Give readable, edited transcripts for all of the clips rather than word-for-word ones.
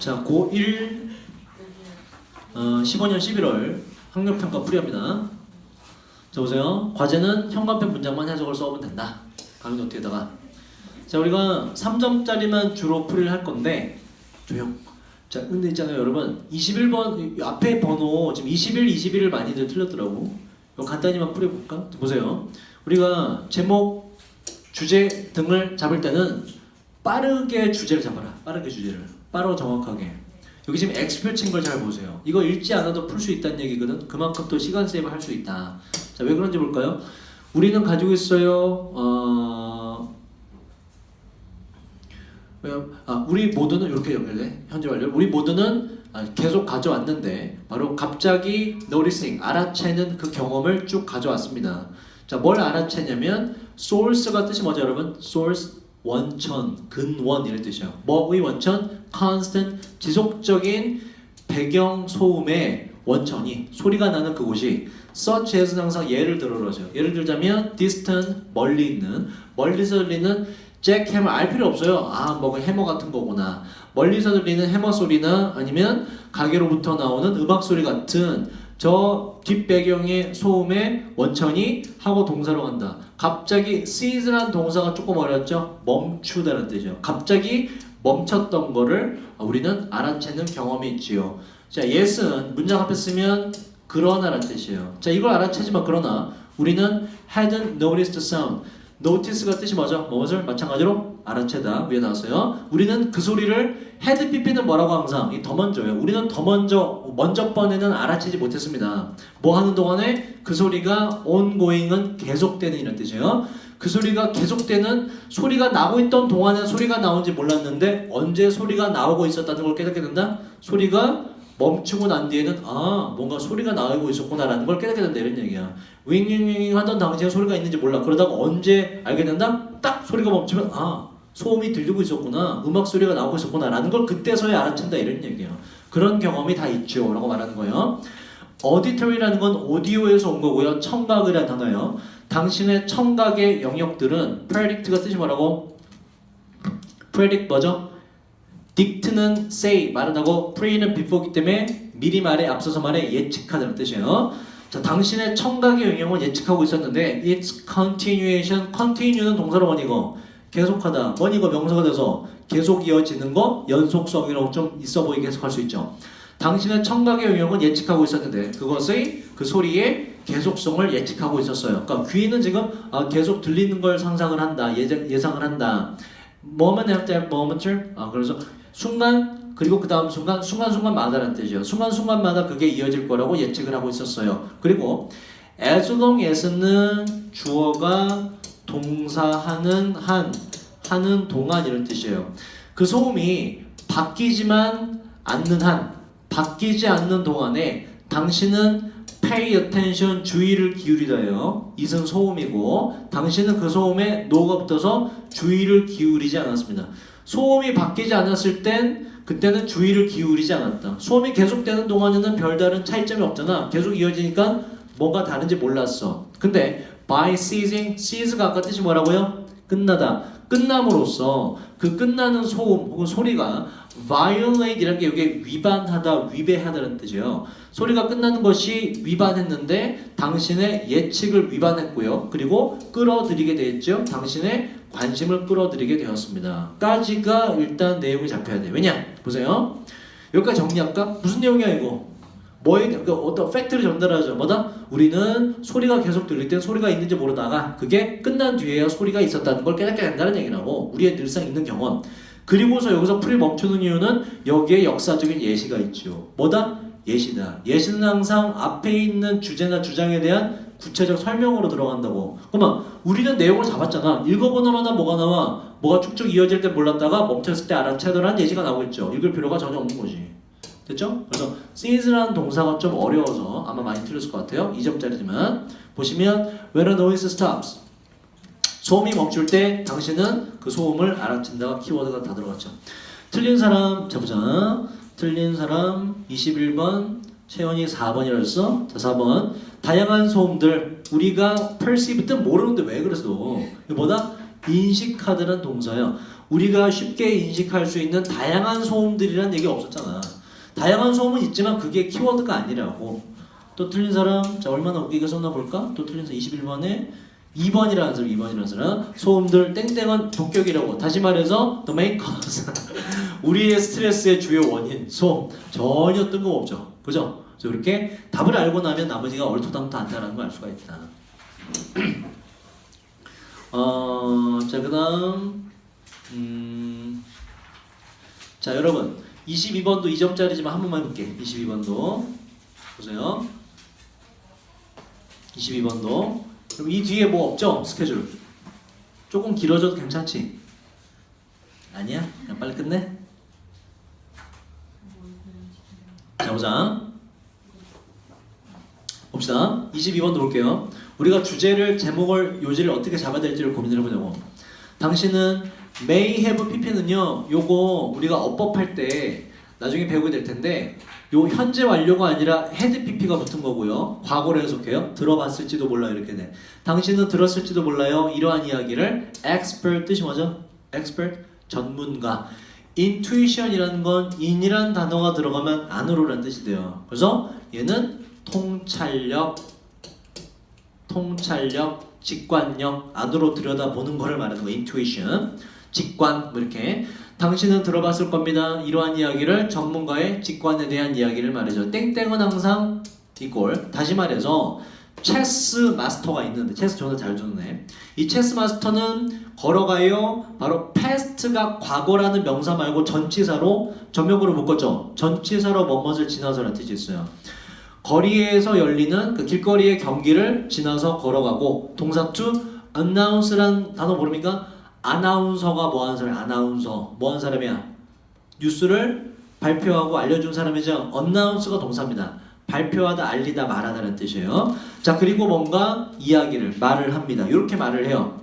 자, 고1 15년 11월 학력평가 풀이합니다. 자, 보세요. 과제는 현관편 문장만 해석을 써오면 된다. 강의 노트에다가. 자, 우리가 3점짜리만 주로 풀이를 할 건데 조용. 자, 근데 있잖아요, 여러분. 21번 앞에 번호 지금 21, 21을 많이들 틀렸더라고. 이거 간단히만 풀어볼까? 보세요. 우리가 제목, 주제 등을 잡을 때는 빠르게 주제를 잡아라. 빠르게 주제를. 빠르고 정확하게. 여기 지금 X표 친 걸 잘 보세요. 이거 읽지 않아도 풀 수 있다는 얘기거든. 그만큼 또 시간 세이브 할 수 있다. 자, 왜 그런지 볼까요? 우리는 가지고 있어요. 우리 모두는 이렇게 연결돼. 현재 완료. 우리 모두는 계속 가져왔는데 바로 갑자기 noticing, 알아채는 그 경험을 쭉 가져왔습니다. 자, 뭘 알아채냐면 source가 뜻이 뭐죠, 여러분? source, 원천, 근원 이런 뜻이에요. 뭐의 원천? constant, 지속적인 배경 소음의 원천이 소리가 나는 그곳이 such as는 항상 예를 들어라죠. 예를 들자면 distant, 멀리 있는, 멀리서 들리는 잭해머 알 필요 없어요. 뭐 해머 같은 거구나. 멀리서 들리는 해머 소리나 아니면 가게로부터 나오는 음악 소리 같은 저 뒷배경의 소음의 원천이 하고 동사로 간다. 갑자기 cease란 동사가 조금 어렵죠? 멈추다는 뜻이죠. 갑자기 멈췄던 거를 우리는 알아채는 경험이 있지요. 자, yes은 문장 앞에 쓰면 그러나라는 뜻이에요. 자, 이걸 알아채지만 그러나 우리는 hadn't noticed sound. notice가 뜻이 뭐죠? 무엇을 마찬가지로 알아채다 위에 나왔어요. 우리는 그 소리를 had pp는 뭐라고 항상 더 먼저요. 우리는 더 먼저 번에는 알아채지 못했습니다. 뭐 하는 동안에 그 소리가 ongoing은 계속되는 이런 뜻이에요. 그 소리가 계속되는 소리가 나고 있던 동안에 소리가 나온지 몰랐는데 언제 소리가 나오고 있었다는 걸 깨닫게 된다. 소리가 멈추고 난 뒤에는 뭔가 소리가 나오고 있었구나라는 걸 깨닫게 된다 이런 얘기야. 윙윙윙 하던 당시에 소리가 있는지 몰라. 그러다가 언제 알게 된다? 딱 소리가 멈추면 소음이 들리고 있었구나. 음악 소리가 나오고 있었구나 라는 걸 그때서야 알아챈다 이런 얘기야. 그런 경험이 다 있죠 라고 말하는 거예요. auditory라는 건 오디오에서 온 거고요. 청각이라는 단어예요. 당신의 청각의 영역들은 predict가 뜻이 뭐라고? predict 뭐죠? dict는 say 말한다고, pre는 before이기 때문에 미리 말해, 앞서서 말해, 예측하다는 뜻이에요. 자, 당신의 청각의 영역을 예측하고 있었는데 its continuation, continue는 동사로 뭐니고? 계속하다. 뭐니고 명사가 돼서 계속 이어지는 거, 연속성이라고 좀 있어 보이게 해석할 수 있죠. 당신의 청각의 영역은 예측하고 있었는데 그것의 그 소리의 계속성을 예측하고 있었어요. 그러니까 귀는 지금 계속 들리는 걸 상상을 한다, 예상을 한다. moment after moment, 그래서 순간 그리고 그 다음 순간순간마다라는 뜻이에요. 순간순간마다 그게 이어질 거라고 예측을 하고 있었어요. 그리고 as long as는 주어가 동사하는 하는 동안 이런 뜻이에요. 그 소음이 바뀌지 않는 동안에 당신은 pay attention, 주의를 기울이다예요. 이은 소음이고 당신은 그 소음에 no가 붙어서 주의를 기울이지 않았습니다. 소음이 바뀌지 않았을 땐 그때는 주의를 기울이지 않았다. 소음이 계속되는 동안에는 별다른 차이점이 없잖아. 계속 이어지니까 뭔가 다른지 몰랐어. 근데 by ceasing, cease가 아까 뜻이 뭐라고요? 끝나다. 끝남으로써 그 끝나는 소음 혹은 소리가 violate 이라는 게 여기 위반하다, 위배하다는 뜻이에요. 소리가 끝나는 것이 위반했는데 당신의 예측을 위반했고요. 그리고 끌어들이게 되었죠. 당신의 관심을 끌어들이게 되었습니다. 까지가 일단 내용이 잡혀야 돼. 왜냐? 보세요. 여기까지 정리할까? 무슨 내용이야 이거? 어떤 팩트를 전달하죠. 뭐다? 우리는 소리가 계속 들릴 땐 소리가 있는지 모르다가 그게 끝난 뒤에야 소리가 있었다는 걸 깨닫게 된다는 얘기라고. 우리의 늘상 있는 경험. 그리고서 여기서 풀이 멈추는 이유는 여기에 역사적인 예시가 있죠. 뭐다? 예시다. 예시는 항상 앞에 있는 주제나 주장에 대한 구체적 설명으로 들어간다고. 그러면 우리는 내용을 잡았잖아. 읽어보나마나 뭐가 나와? 뭐가 쭉쭉 이어질 때 몰랐다가 멈췄을 때 알아채더라는 예시가 나오고 있죠. 읽을 필요가 전혀 없는 거지. 됐죠? 그래서 cease라는 동사가 좀 어려워서 아마 많이 틀렸을 것 같아요. 2점짜리지만 보시면 when a noise stops, 소음이 멈출 때 당신은 그 소음을 알아챈다가 키워드가 다 들어갔죠. 틀린 사람 자보자. 틀린 사람 21번, 채원이 4번이라 했어. 자, 4번. 다양한 소음들 우리가 perceive 때 모르는데 왜 그랬어? 이거 뭐다? 인식하다는 동사예요. 우리가 쉽게 인식할 수 있는 다양한 소음들이란 얘기 없었잖아. 다양한 소음은 있지만 그게 키워드가 아니라고. 또 틀린 사람, 자 얼마나 웃기게 썼나 볼까? 또 틀린 사람 21번에 2번이라는 사람 소음들 땡땡은 독격이라고. 다시 말해서 the main cause 우리의 스트레스의 주요 원인 소음 전혀 뜬금없죠. 그죠? 그래서 이렇게 답을 알고 나면 나머지가 얼토당토한다라는 걸 알 수가 있다. 자 그다음 자 여러분 22번도 2점짜리지만 한 번만 해볼게. 22번도 보세요. 22번도 그럼 이 뒤에 뭐 없죠? 스케줄 조금 길어져도 괜찮지? 아니야? 그냥 빨리 끝내? 자 보자 봅시다. 22번도 볼게요. 우리가 주제를 제목을 요지를 어떻게 잡아야 될지를 고민을 해보자고. 당신은 may have pp는요 요거 우리가 어법할 때 나중에 배우게 될 텐데 요 현재 완료가 아니라 had pp가 붙은 거고요. 과거로 해석해요. 들어봤을지도 몰라 이렇게 돼. 당신은 들었을지도 몰라요. 이러한 이야기를 expert 뜻이 뭐죠? expert 전문가. intuition이라는 건 in이란 단어가 들어가면 안으로라는 뜻이 돼요. 그래서 얘는 통찰력, 직관력, 안으로 들여다보는 거를 말하는 거예요. intuition, 직관 뭐 이렇게. 당신은 들어봤을 겁니다. 이러한 이야기를 전문가의 직관에 대한 이야기를 말해줘. 땡땡은 항상 이꼴. 다시 말해서 체스 마스터가 있는데 체스 존나 잘 줬네. 이 체스 마스터는 걸어가요. 바로 past가 과거라는 명사 말고 전치사로 전명구를 묶었죠. 전치사로 뭐뭇을 지나서라는 뜻이 있어요. 거리에서 열리는 그 길거리의 경기를 지나서 걸어가고 동사 to announce란 단어 모릅니까? 아나운서가 뭐하는 사람이야? 아나운서 뭐하는 사람이야? 뉴스를 발표하고 알려준 사람이죠. announce가 동사입니다. 발표하다, 알리다, 말하다라는 뜻이에요. 자 그리고 뭔가 이야기를 말을 합니다. 이렇게 말을 해요.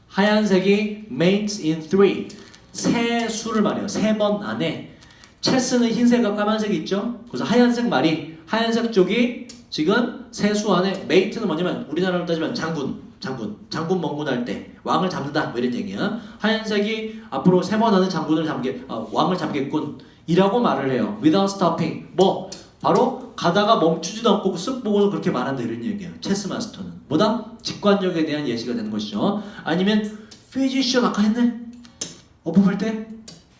하얀색이 mates in three 세 수를 말해요. 3번 안에. 체스는 흰색과 까만색이 있죠. 그래서 하얀색 말이 하얀색 쪽이 지금 세 수 안에 mate는 뭐냐면 우리나라로 따지면 장군 멍군할 때 왕을 잡는다 뭐 이런 얘기야. 하얀색이 앞으로 3번 안에 왕을 잡겠군 이라고 말을 해요. without stopping 뭐 바로 가다가 멈추지도 않고 쓱 보고서 그렇게 말한다 이런 얘기예요. 체스 마스터는 뭐다? 직관력에 대한 예시가 되는 것이죠. 아니면 physician 아까 했네? 어법할 때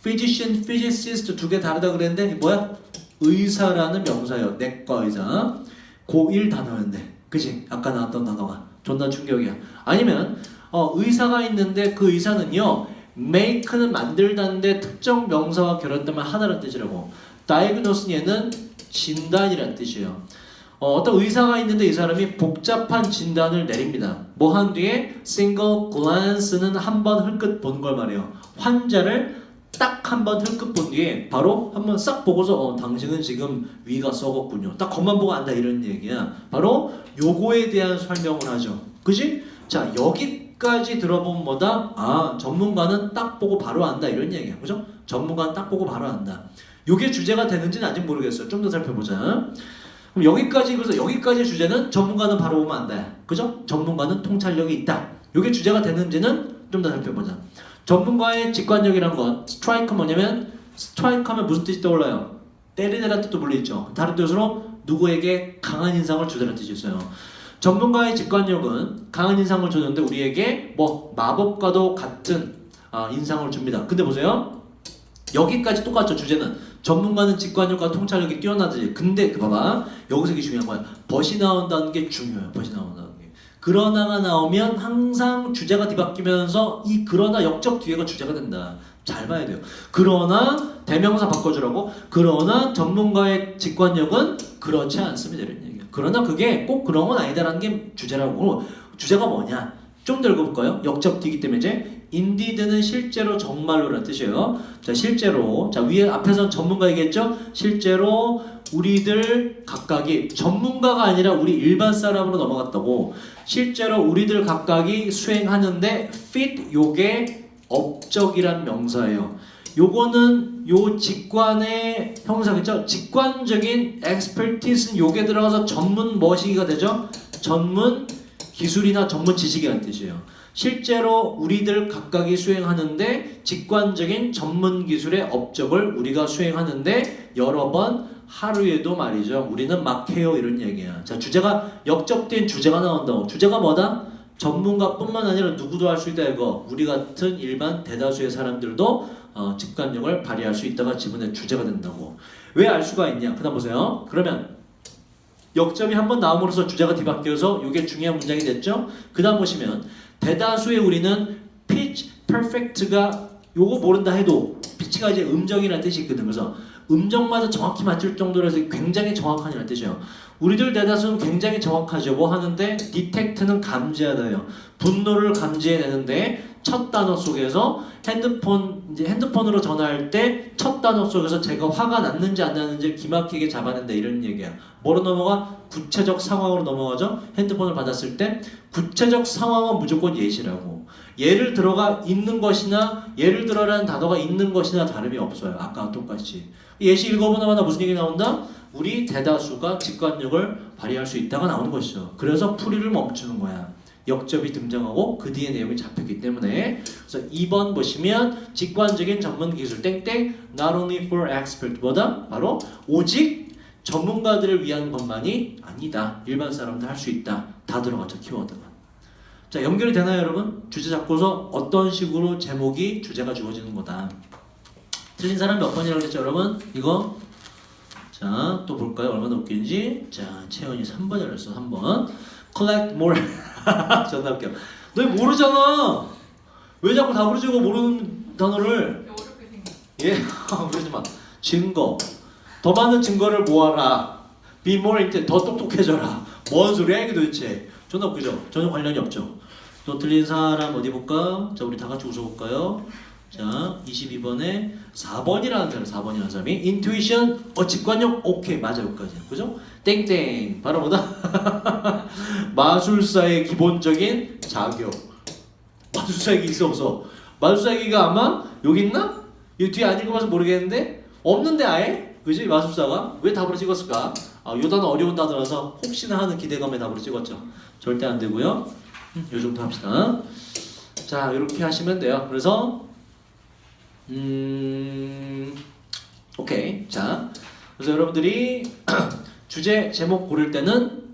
physician, physicist 두 개 다르다 그랬는데 이게 뭐야? 의사라는 명사예요. 내과 의사 고1 단어였는데 그치? 아까 나왔던 단어가 존나 충격이야. 아니면 의사가 있는데 그 의사는요 make는 만들다인데 특정 명사와 결합되면 하나라는 뜻이라고. diagnose는 얘는 진단이라는 뜻이에요. 어떤 의사가 있는데 이 사람이 복잡한 진단을 내립니다. 뭐 한 뒤에 single glance는 한 번 흘끗 보는 걸 말해요. 환자를 딱 한 번 흘끗 본 뒤에 바로 한 번 싹 보고서 당신은 지금 위가 썩었군요. 딱 겉만 보고 안다 이런 얘기야. 바로 요거에 대한 설명을 하죠. 그지? 자 여기까지 들어보면 뭐다? 아 전문가는 딱 보고 바로 안다 이런 얘기야. 그죠? 전문가는 딱 보고 바로 안다. 요게 주제가 되는지는 아직 모르겠어요. 좀 더 살펴보자. 그럼 여기까지 주제는 전문가는 바로 보면 안다. 그죠? 전문가는 통찰력이 있다. 요게 주제가 되는지는 좀 더 살펴보자. 전문가의 직관력이란 건 스트라이크 뭐냐면 스트라이크 하면 무슨 뜻이 떠올라요? 때리다라는 뜻도 물리있죠. 다른 뜻으로 누구에게 강한 인상을 주다라는 뜻이 있어요. 전문가의 직관력은 강한 인상을 주는데 우리에게 뭐 마법과도 같은 인상을 줍니다. 근데 보세요. 여기까지 똑같죠. 주제는 전문가는 직관력과 통찰력이 뛰어나지. 근데 봐봐 여기서 이게 중요한 거야. 벗이 나온다는 게 중요해요. 벗이 나온다는 게. 그러나가 나오면 항상 주제가 뒤바뀌면서 이 그러나 역적 뒤에가 주제가 된다. 잘 봐야 돼요. 그러나 대명사 바꿔주라고. 그러나 전문가의 직관력은 그렇지 않습니다. 이런 얘기예요. 그러나 그게 꼭 그런 건 아니다라는 게 주제라고. 주제가 뭐냐? 좀 더 읽어볼까요? 역적 뒤기 때문에 이제 indeed는 실제로 정말로라는 뜻이에요. 자 실제로 자 위에 앞에선 전문가 얘기했죠? 실제로 우리들 각각이 전문가가 아니라 우리 일반 사람으로 넘어갔다고. 실제로 우리들 각각이 수행하는데 fit 요게 업적이란 명사예요. 요거는 요 직관의 형사겠죠? 직관적인 expertise는 요게 들어가서 전문 뭐시기가 되죠? 전문 기술이나 전문 지식이라는 뜻이에요. 실제로 우리들 각각이 수행하는데 직관적인 전문 기술의 업적을 우리가 수행하는데 여러 번 하루에도 말이죠. 우리는 막 해요 이런 얘기야. 자, 주제가 역접된 주제가 나온다고. 주제가 뭐다? 전문가뿐만 아니라 누구도 할 수 있다 이거. 우리 같은 일반 대다수의 사람들도 직관력을 발휘할 수 있다가 지문의 주제가 된다고. 왜 알 수가 있냐? 그다음 보세요. 그러면 역점이 한번 나옴으로써 주제가 뒤바뀌어서 이게 중요한 문장이 됐죠? 그다음 보시면 대다수의 우리는 pitch perfect가 요거 모른다 해도 pitch가 이제 음정이라는 뜻이 있거든. 그래서 음정마다 정확히 맞출 정도로 해서 굉장히 정확한이라는 뜻이에요. 우리들 대다수는 굉장히 정확하죠. 뭐 하는데 detect는 감지하다예요. 분노를 감지해내는데 첫 단어 속에서 핸드폰으로 전화할 때 첫 단어 속에서 제가 화가 났는지 안 났는지 기막히게 잡아낸다 이런 얘기야. 뭐로 넘어가? 구체적 상황으로 넘어가죠. 핸드폰을 받았을 때 구체적 상황은 무조건 예시라고. 예를 들어가 있는 것이나 예를 들어라는 단어가 있는 것이나 다름이 없어요. 아까와 똑같이. 예시 읽어보나마나 무슨 얘기 나온다? 우리 대다수가 직관력을 발휘할 수 있다가 나오는 것이죠. 그래서 풀이를 멈추는 거야. 역접이 등장하고 그 뒤에 내용이 잡혔기 때문에. 그래서 2번 보시면 직관적인 전문 기술 땡땡 not only for expert 보다 바로 오직 전문가들을 위한 것만이 아니다. 일반 사람도 할 수 있다. 다 들어가죠. 키워드가. 자, 연결이 되나요 여러분? 주제 잡고서 어떤 식으로 제목이 주제가 주어지는 거다. 틀린 사람 몇 번이라고 했죠 여러분? 이거 자, 또 볼까요? 얼마나 웃긴지. 자, 채연이 3번이라고 했어. 3번. collect more. 존나 웃겨. 너 이거 모르잖아. 왜 자꾸 답을 주고 모르는 단어를. 어렵게 생겼어. 예, 그러지 마. 증거. 더 많은 증거를 모아라. be more intelligent. 더 똑똑해져라. 뭔 소리야 이게 도대체. 존나 웃기죠? 전혀 관련이 없죠. 또 틀린 사람 어디 볼까? 자, 우리 다 같이 웃어볼까요? 자, 22번에 4번이라는 사람이 intuition, 직관력, 오케이, 맞아, 여기까지. 그죠? 땡땡, 바로 뭐다? 마술사의 기본적인 자격. 마술사 얘기 있어, 없어? 마술사 얘기가 아마 여기 있나? 여기 뒤에 안 읽어봐서 모르겠는데? 없는데 아예? 그지? 마술사가? 왜 답으로 찍었을까? 요 단어 어려운 단어라서 혹시나 하는 기대감에 답으로 찍었죠. 절대 안 되고요. 요 정도 합시다. 자, 이렇게 하시면 돼요. 그래서 오케이. 자, 그래서 여러분들이 주제 제목 고를 때는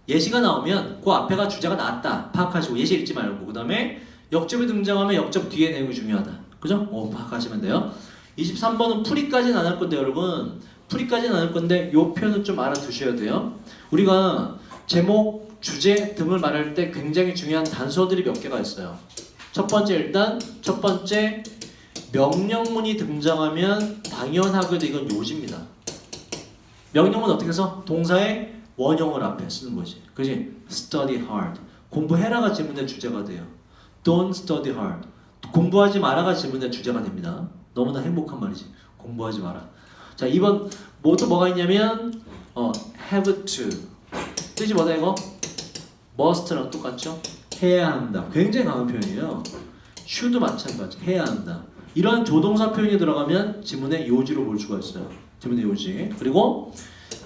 예시가 나오면 그 앞에가 주제가 나왔다 파악하시고 예시 읽지 말고 그 다음에 역접이 등장하면 역접 뒤에 내용이 중요하다. 그죠? 파악하시면 돼요. 23번은 풀이까지는 안 할 건데 여러분 풀이까지는 안 할 건데 요 표현은 좀 알아두셔야 돼요. 우리가 제목, 주제 등을 말할 때 굉장히 중요한 단서들이 몇 개가 있어요. 첫 번째 명령문이 등장하면 당연하게도 이건 요지입니다. 명령문 어떻게 해서? 동사의 원형을 앞에 쓰는 거지. 그지? Study hard. 공부해라가 지문의 주제가 돼요. Don't study hard. 공부하지 마라가 지문의 주제가 됩니다. 너무나 행복한 말이지. 공부하지 마라. 자, 2번 모두 뭐가 있냐면 have to. 뜻이 뭐다 이거? must랑 똑같죠? 해야 한다. 굉장히 강한 표현이에요. should 마찬가지. 해야 한다. 이러한 조동사 표현이 들어가면 지문의 요지로 볼 수가 있어요. 지문의 요지. 그리고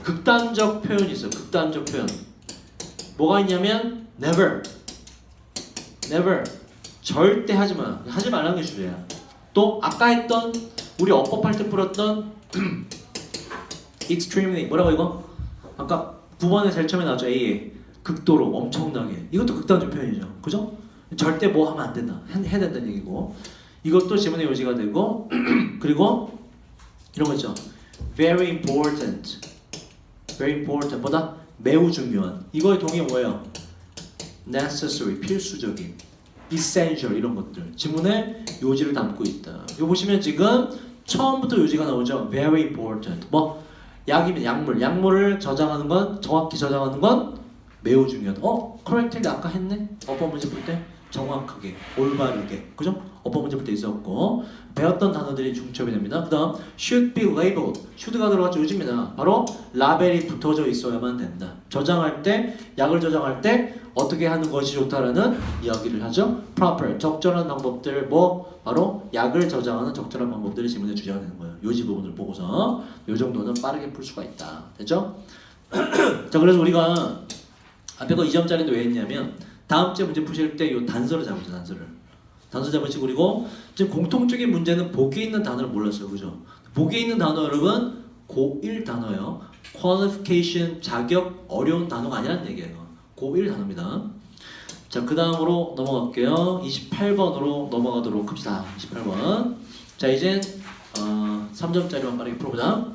극단적 표현이 있어요. 극단적 표현. 뭐가 있냐면 never. 절대 하지 마. 하지 말라는 게 주제야. 또 아까 했던 우리 어법할 때 풀었던 extremely 뭐라고 이거? 아까 9번에 제일 처음에 나왔죠. A에 극도로 엄청나게. 이것도 극단적 표현이죠. 그죠? 절대 뭐 하면 안 된다. 해야 된다는 얘기고. 이것도 지문의 요지가 되고 그리고 이런 거 있죠. very important 보다 매우 중요한. 이거의 동의 뭐예요? necessary 필수적인, essential 이런 것들 지문의 요지를 담고 있다. 이거 보시면 지금 처음부터 요지가 나오죠. very important 뭐 약이면 약물을 저장하는 건 정확히 저장하는 건 매우 중요하다. correctly 아까 했네. 어법 문제 풀 때 정확하게 올바르게 그죠? 어법 문제 풀 때 있었고 배웠던 단어들이 중첩이 됩니다. 그 다음 should be labeled should가 들어갔죠. 요지입니다. 바로 라벨이 붙어져 있어야만 된다. 저장할 때 약을 저장할 때 어떻게 하는 것이 좋다라는 이야기를 하죠. proper 적절한 방법들 뭐 바로 약을 저장하는 적절한 방법들이 지문의 주제가 되는 거예요. 요지 부분을 보고서 요 정도는 빠르게 풀 수가 있다. 됐죠? 자, 그래서 우리가 앞에 거 2점짜리인데 왜 했냐면 다음 주에 문제 푸실 때 이 단서를 잡으죠. 단서 잡으시고 그리고 지금 공통적인 문제는 보기에 있는 단어를 몰랐어요. 그죠? 보기에 있는 단어 여러분 고1 단어예요. qualification 자격 어려운 단어가 아니라는 얘기예요. 고1 단어입니다. 자, 그 다음으로 넘어갈게요. 28번으로 넘어가도록 합시다. 28번. 자, 이젠 3점짜리만 빠르게 풀어보자.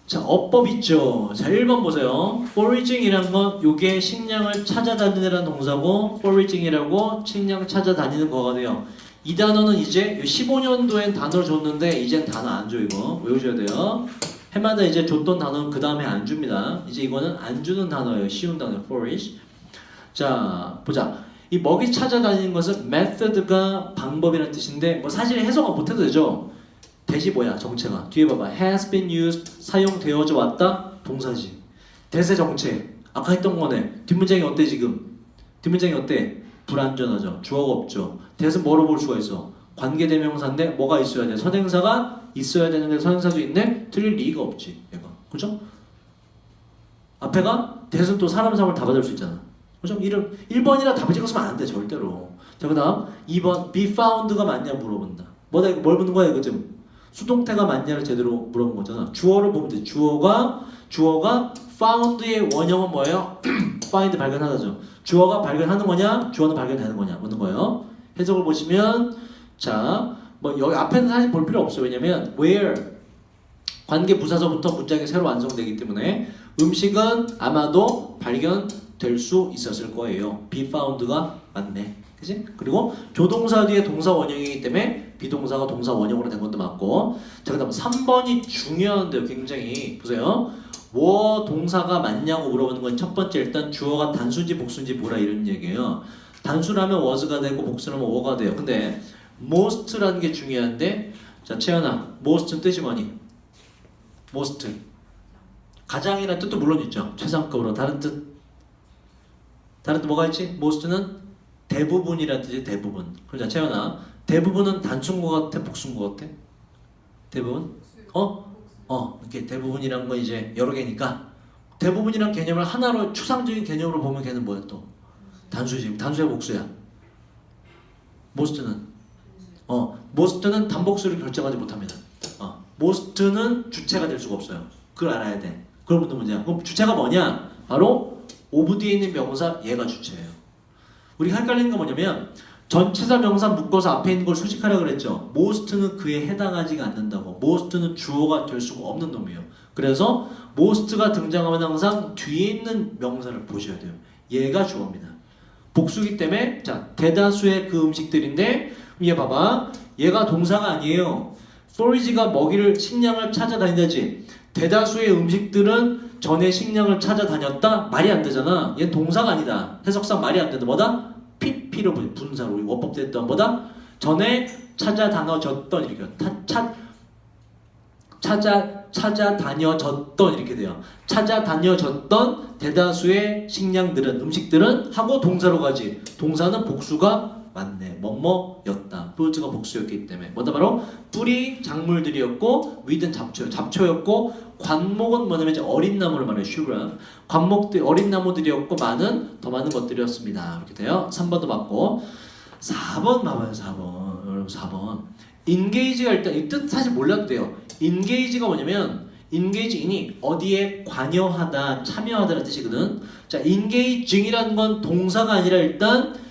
자, 어법 있죠. 자, 1번 보세요. foraging이란 건 요게 식량을 찾아다니는 동사고 foraging이라고 식량 찾아다니는 거가 돼요. 이 단어는 이제 15년도엔 단어를 줬는데 이젠 단어 안 줘. 이거 외우셔야 돼요. 해마다 이제 줬던 단어는 그 다음에 안 줍니다. 이제 이거는 안 주는 단어예요. 쉬운 단어 forage. 자, 보자. 이 먹이 찾아다니는 것은 method가 방법이라는 뜻인데 뭐 사실 해석은 못해도 되죠. 대시 뭐야? 정체가. 뒤에 봐봐. has been used 사용되어져 왔다. 동사지. 대세 정체. 아까 했던 거네. 뒷문장이 어때 지금? 뒷문장이 어때? 불완전하죠. 주어가 없죠. 대신 뭐로 볼 수가 있어? 관계대명사인데 뭐가 있어야 돼? 선행사가 있어야 되는데 선행사도 있네? 틀릴 리가 없지. 얘가. 그죠? 앞에가 대신 또 사람 사물 다 받을 수 있잖아. 그죠? 1번이라 답을 찍었으면 안 돼. 절대로. 자, 그 다음 2번 be found가 맞냐 물어본다. 뭘 묻는 거야 이거 지금? 수동태가 맞냐를 제대로 물어본 거잖아. 주어를 보면 돼. 주어가 found의 원형은 뭐예요? find 발견하다죠. 주어가 발견하는 거냐? 주어는 발견되는 거냐? 묻는 거예요. 해석을 보시면 자, 뭐 여기 앞에는 사실 볼 필요 없어요. 왜냐면 where 관계 부사서부터 문장이 새로 완성되기 때문에 음식은 아마도 발견될 수 있었을 거예요. be found가 맞네. 그치? 그리고 조동사 뒤에 동사 원형이기 때문에 비동사가 동사 원형으로 된 것도 맞고. 자, 그 다음 3번이 중요한데요. 굉장히 보세요. 뭐 동사가 맞냐고 물어보는 건 첫 번째 일단 주어가 단수인지 복수인지 보라 이런 얘기예요. 단수라면 was가 되고 복수라면 were가 돼요. 근데 most라는 게 중요한데 자, 채연아 most 뜻이 뭐니? most 가장이라는 뜻도 물론 있죠. 최상급으로. 다른 뜻 뭐가 있지? most는 대부분이라는 뜻이 대부분. 그러자 채연아 대부분은 단수인 것 같아? 복수인 것 같아? 대부분? 이렇게 대부분이란 건 이제 여러 개니까 대부분이란 개념을 하나로 추상적인 개념으로 보면 걔는 뭐야 또? 단수지. 단수야 복수야? most는? most는 단복수를 결정하지 못합니다. most는 주체가 될 수가 없어요. 그걸 알아야 돼. 그걸 묻는 문제야. 그럼 주체가 뭐냐? 바로 of 뒤에 있는 명사 얘가 주체예요. 우리가 헷갈리는 건 뭐냐면 전치사 명사 묶어서 앞에 있는 걸 수식하라 그랬죠. most는 그에 해당하지가 않는다고. most는 주어가 될 수가 없는 놈이에요. 그래서 most가 등장하면 항상 뒤에 있는 명사를 보셔야 돼요. 얘가 주어입니다. 복수기 때문에 자 대다수의 그 음식들인데 얘 봐봐. 얘가 동사가 아니에요. forage가 식량을 찾아다니다지. 대다수의 음식들은 전에 식량을 찾아다녔다? 말이 안 되잖아. 얘는 동사가 아니다. 해석상 말이 안 된다. 뭐다? PP로 분사로 우리 원법 때 했던 뭐다? 전에 찾아다녀졌던 이렇게 찾아다녀졌던 이렇게 돼요. 찾아다녀졌던 대다수의 식량들은 음식들은 하고 동사로 가지. 동사는 복수가 맞네. 뭐뭐였다. fruit가 복수였기 때문에 뭐다 바로 뿌리 작물들이었고 위든 잡초였고 관목은 뭐냐면 이제 어린 나무를 말해요. shrub. 관목들 어린 나무들이었고 더 많은 것들이었습니다. 이렇게 돼요. 3번도 맞고 4번 봐봐요. 4번 여러분 4번 engage가 일단 이 뜻 사실 몰라도 돼요. engage가 뭐냐면 engage인이 어디에 관여하다 참여하다라는 뜻이거든. 자 engaging이라는 건 동사가 아니라 일단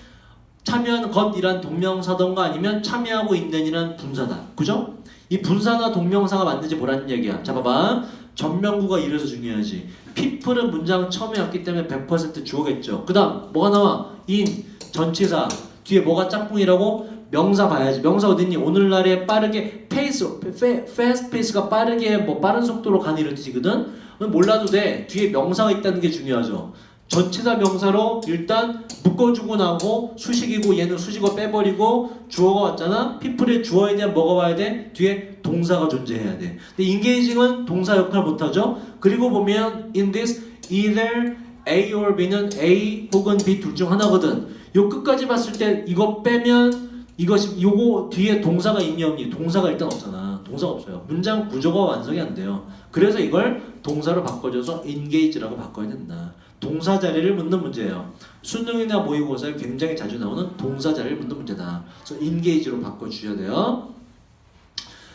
참여하는 것이란 동명사던가 아니면 참여하고 있는이란 분사다. 그죠? 이 분사나 동명사가 맞는지 보라는 얘기야. 자 봐봐. 전명구가 이래서 중요하지. people은 문장 처음에 왔기 때문에 100% 주어겠죠. 그 다음 뭐가 나와? in, 전치사. 뒤에 뭐가 짝꿍이라고? 명사 봐야지. 명사 어딨니? 오늘날에 빠르게 fast pace가 빠르게 빠른 속도로 가는 이런 뜻이거든. 몰라도 돼. 뒤에 명사가 있다는 게 중요하죠. 전치사 명사로 일단 묶어주고 나고 수식이고 얘는 수식어 빼버리고 주어가 왔잖아. people의 주어에 대한 뭐가 와야 돼? 뒤에 동사가 존재해야 돼. 근데 engaging은 동사 역할 못하죠. 그리고 보면 in this either A or B는 A 혹은 B 둘 중 하나거든. 요 끝까지 봤을 때 이거 빼면 요거 뒤에 동사가 있니 없니? 동사가 일단 없잖아. 동사가 없어요. 문장 구조가 완성이 안 돼요. 그래서 이걸 동사로 바꿔줘서 engage라고 바꿔야 된다. 동사 자리를 묻는 문제예요. 수능이나 모의고사에 굉장히 자주 나오는 동사 자리를 묻는 문제다. 그래서 engage로 바꿔주셔야 돼요.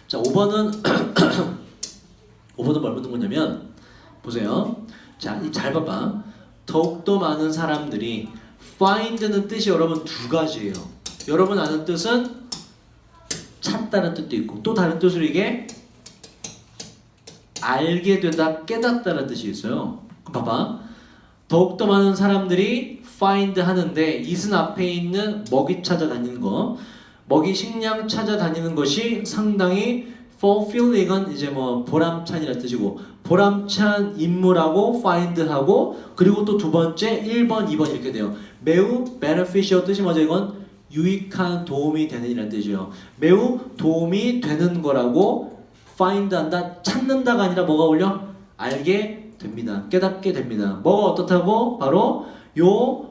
자, 5번은 5번은 뭘 묻는 거냐면 보세요. 자, 잘 봐봐. 더욱더 많은 사람들이 find는 뜻이 여러분 두 가지예요. 여러분 아는 뜻은 찾다는 뜻도 있고 또 다른 뜻으로 이게 알게 되다, 깨닫다는 뜻이 있어요. 그럼 봐봐. 더욱더 많은 사람들이 find 하는데 it은 앞에 있는 먹이 찾아다니는 거, 먹이 식량 찾아다니는 것이 상당히 fulfilling은 이제 뭐 보람찬이라는 뜻이고 보람찬 임무라고 find하고 그리고 또 두 번째 1번, 2번 이렇게 돼요. 매우 beneficial 뜻이 뭐죠? 이건 유익한 도움이 되는 이라는 뜻이에요. 매우 도움이 되는 거라고 find한다, 찾는다가 아니라 뭐가 올려? 알게 됩니다. 깨닫게 됩니다. 뭐가 어떻다고? 바로 요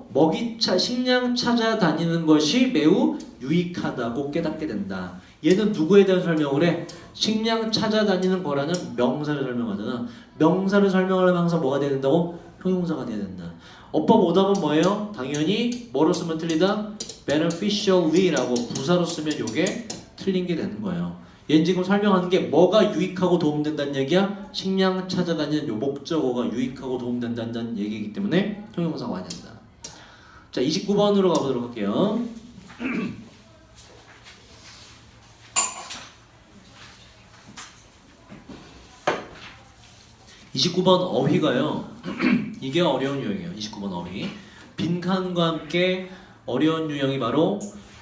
식량 찾아다니는 것이 매우 유익하다고 깨닫게 된다. 얘는 누구에 대한 설명을 해? 식량 찾아다니는 거라는 명사를 설명하잖아. 명사를 설명하려면 항상 뭐가 돼야 된다고? 형용사가 돼야 된다. 어법 오답은 뭐예요? 당연히 뭐로 쓰면 틀리다? beneficially라고 부사로 쓰면 요게 틀린 게 되는 거예요. 얘는 지금 설명하는 게 뭐가 유익하고 도움된다는 얘기야? 식량 찾아다니는 요 목적어가 유익하고 도움된다는 얘기이기 때문에 형용사가 와야 된다. 자, 29번으로 가보도록 할게요. 29번 어휘가요. 이게 어려운 유형이에요. 29번 어휘. 빈칸과 함께 어려운 유형이 바로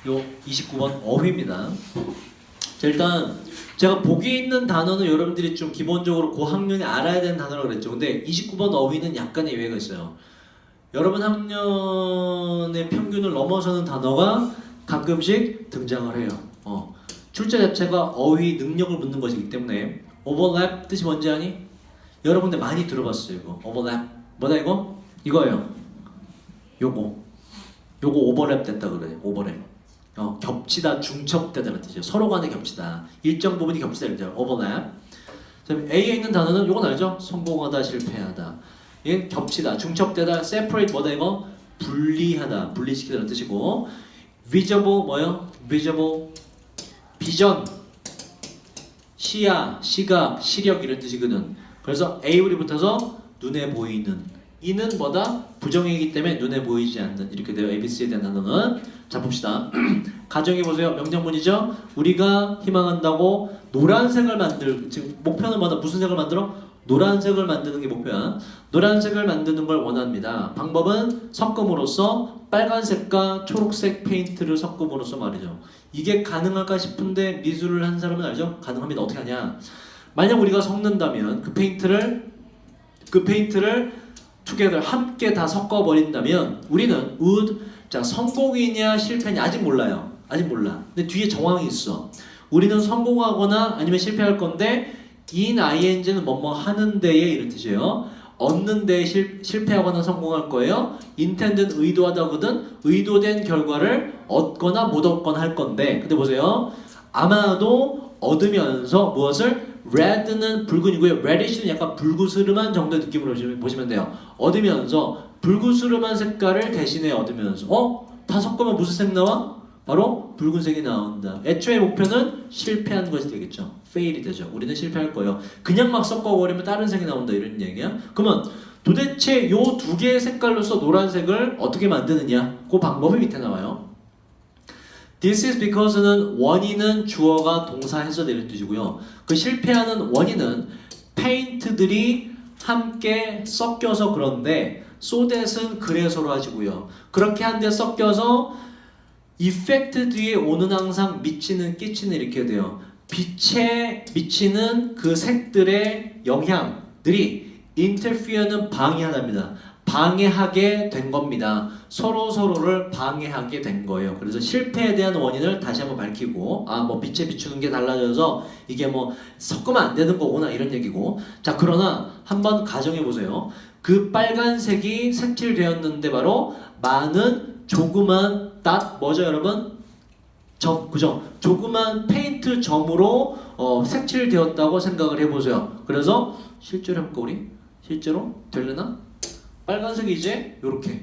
요 29번 어휘입니다. 자, 일단 제가 보기 있는 단어는 여러분들이 좀 기본적으로 고학년이 알아야 되는 단어라고 그랬죠. 근데 29번 어휘는 약간의 예외가 있어요. 여러분 학년의 평균을 넘어서는 단어가 가끔씩 등장을 해요. 출제 자체가 어휘 능력을 묻는 것이기 때문에 overlap 뜻이 뭔지 아니? 여러분들 많이 들어봤어요. 이거 overlap 뭐다 이거? 이거예요. 요거 오버랩 됐다 그래요. 오버랩. 겹치다, 중첩되다는 뜻이에요. 서로 간에 겹치다. 일정 부분이 겹치다 이렇게 overlap. A에 있는 단어는 요건 알죠? 성공하다, 실패하다. 얘는 겹치다, 중첩되다, separate 뭐다 이거? 분리하다, 분리시키다는 뜻이고 visible 뭐요? visible 비전, 시야, 시각, 시력 이런 뜻이거든. 그래서 A울이 붙어서 눈에 보이는 이는 뭐다? 부정이기 때문에 눈에 보이지 않는 이렇게 돼요. ABC에 대한 단어는. 자 봅시다. 가정해보세요. 명령문이죠. 우리가 희망한다고 노란색을 지금 목표는 뭐다? 무슨 색을 만들어? 노란색을 만드는 게 목표야. 노란색을 만드는 걸 원합니다. 방법은 섞음으로써 빨간색과 초록색 페인트를 섞음으로써 말이죠. 이게 가능할까 싶은데 미술을 한 사람은 알죠? 가능합니다. 어떻게 하냐? 만약 우리가 섞는다면 그 페인트를 together 함께 다 섞어버린다면 우리는 would 자 성공이냐 실패냐 아직 몰라요. 아직 몰라. 근데 뒤에 정황이 있어. 우리는 성공하거나 아니면 실패할 건데 in ing는 뭐뭐 하는 데에 이런 뜻이에요. 얻는 데에 실패하거나 성공할 거예요. intend는 의도하다거든 의도된 결과를 얻거나 못 얻거나 할 건데 근데 보세요. 아마도 얻으면서 무엇을 red는 붉은이고요. reddish는 약간 불구스름한 정도의 느낌으로 보시면 돼요. 얻으면서 불구스름한 색깔을 대신에 얻으면서 다 섞으면 무슨 색 나와? 바로 붉은색이 나온다. 애초에 목표는 실패하는 것이 되겠죠. fail이 되죠. 우리는 실패할 거예요. 그냥 막 섞어버리면 다른 색이 나온다 이런 얘기야. 그러면 도대체 요 두 개의 색깔로서 노란색을 어떻게 만드느냐 그 방법이 밑에 나와요. This is because는 원인은 주어가 동사 해서 이런 뜻이고요. 그 실패하는 원인은 paint들이 함께 섞여서 그런데 so that은 그래서로 하시고요. 그렇게 한데 섞여서 effect 뒤에 오는 항상 미치는 끼치는 이렇게 돼요. 빛에 미치는 그 색들의 영향들이 interfere는 방해하답니다. 방해하게 된 겁니다. 서로를 방해하게 된 거예요. 그래서 실패에 대한 원인을 다시 한번 밝히고 뭐 빛에 비추는 게 달라져서 이게 뭐 섞으면 안 되는 거구나 이런 얘기고 자 그러나 한번 가정해 보세요. 그 빨간색이 색칠되었는데 바로 많은 조그만 뭐죠 여러분? 점, 그죠? 조그만 페인트 점으로 색칠되었다고 생각을 해보세요. 그래서 실제로 해볼까 우리? 실제로? 되려나? 빨간색이 이제 요렇게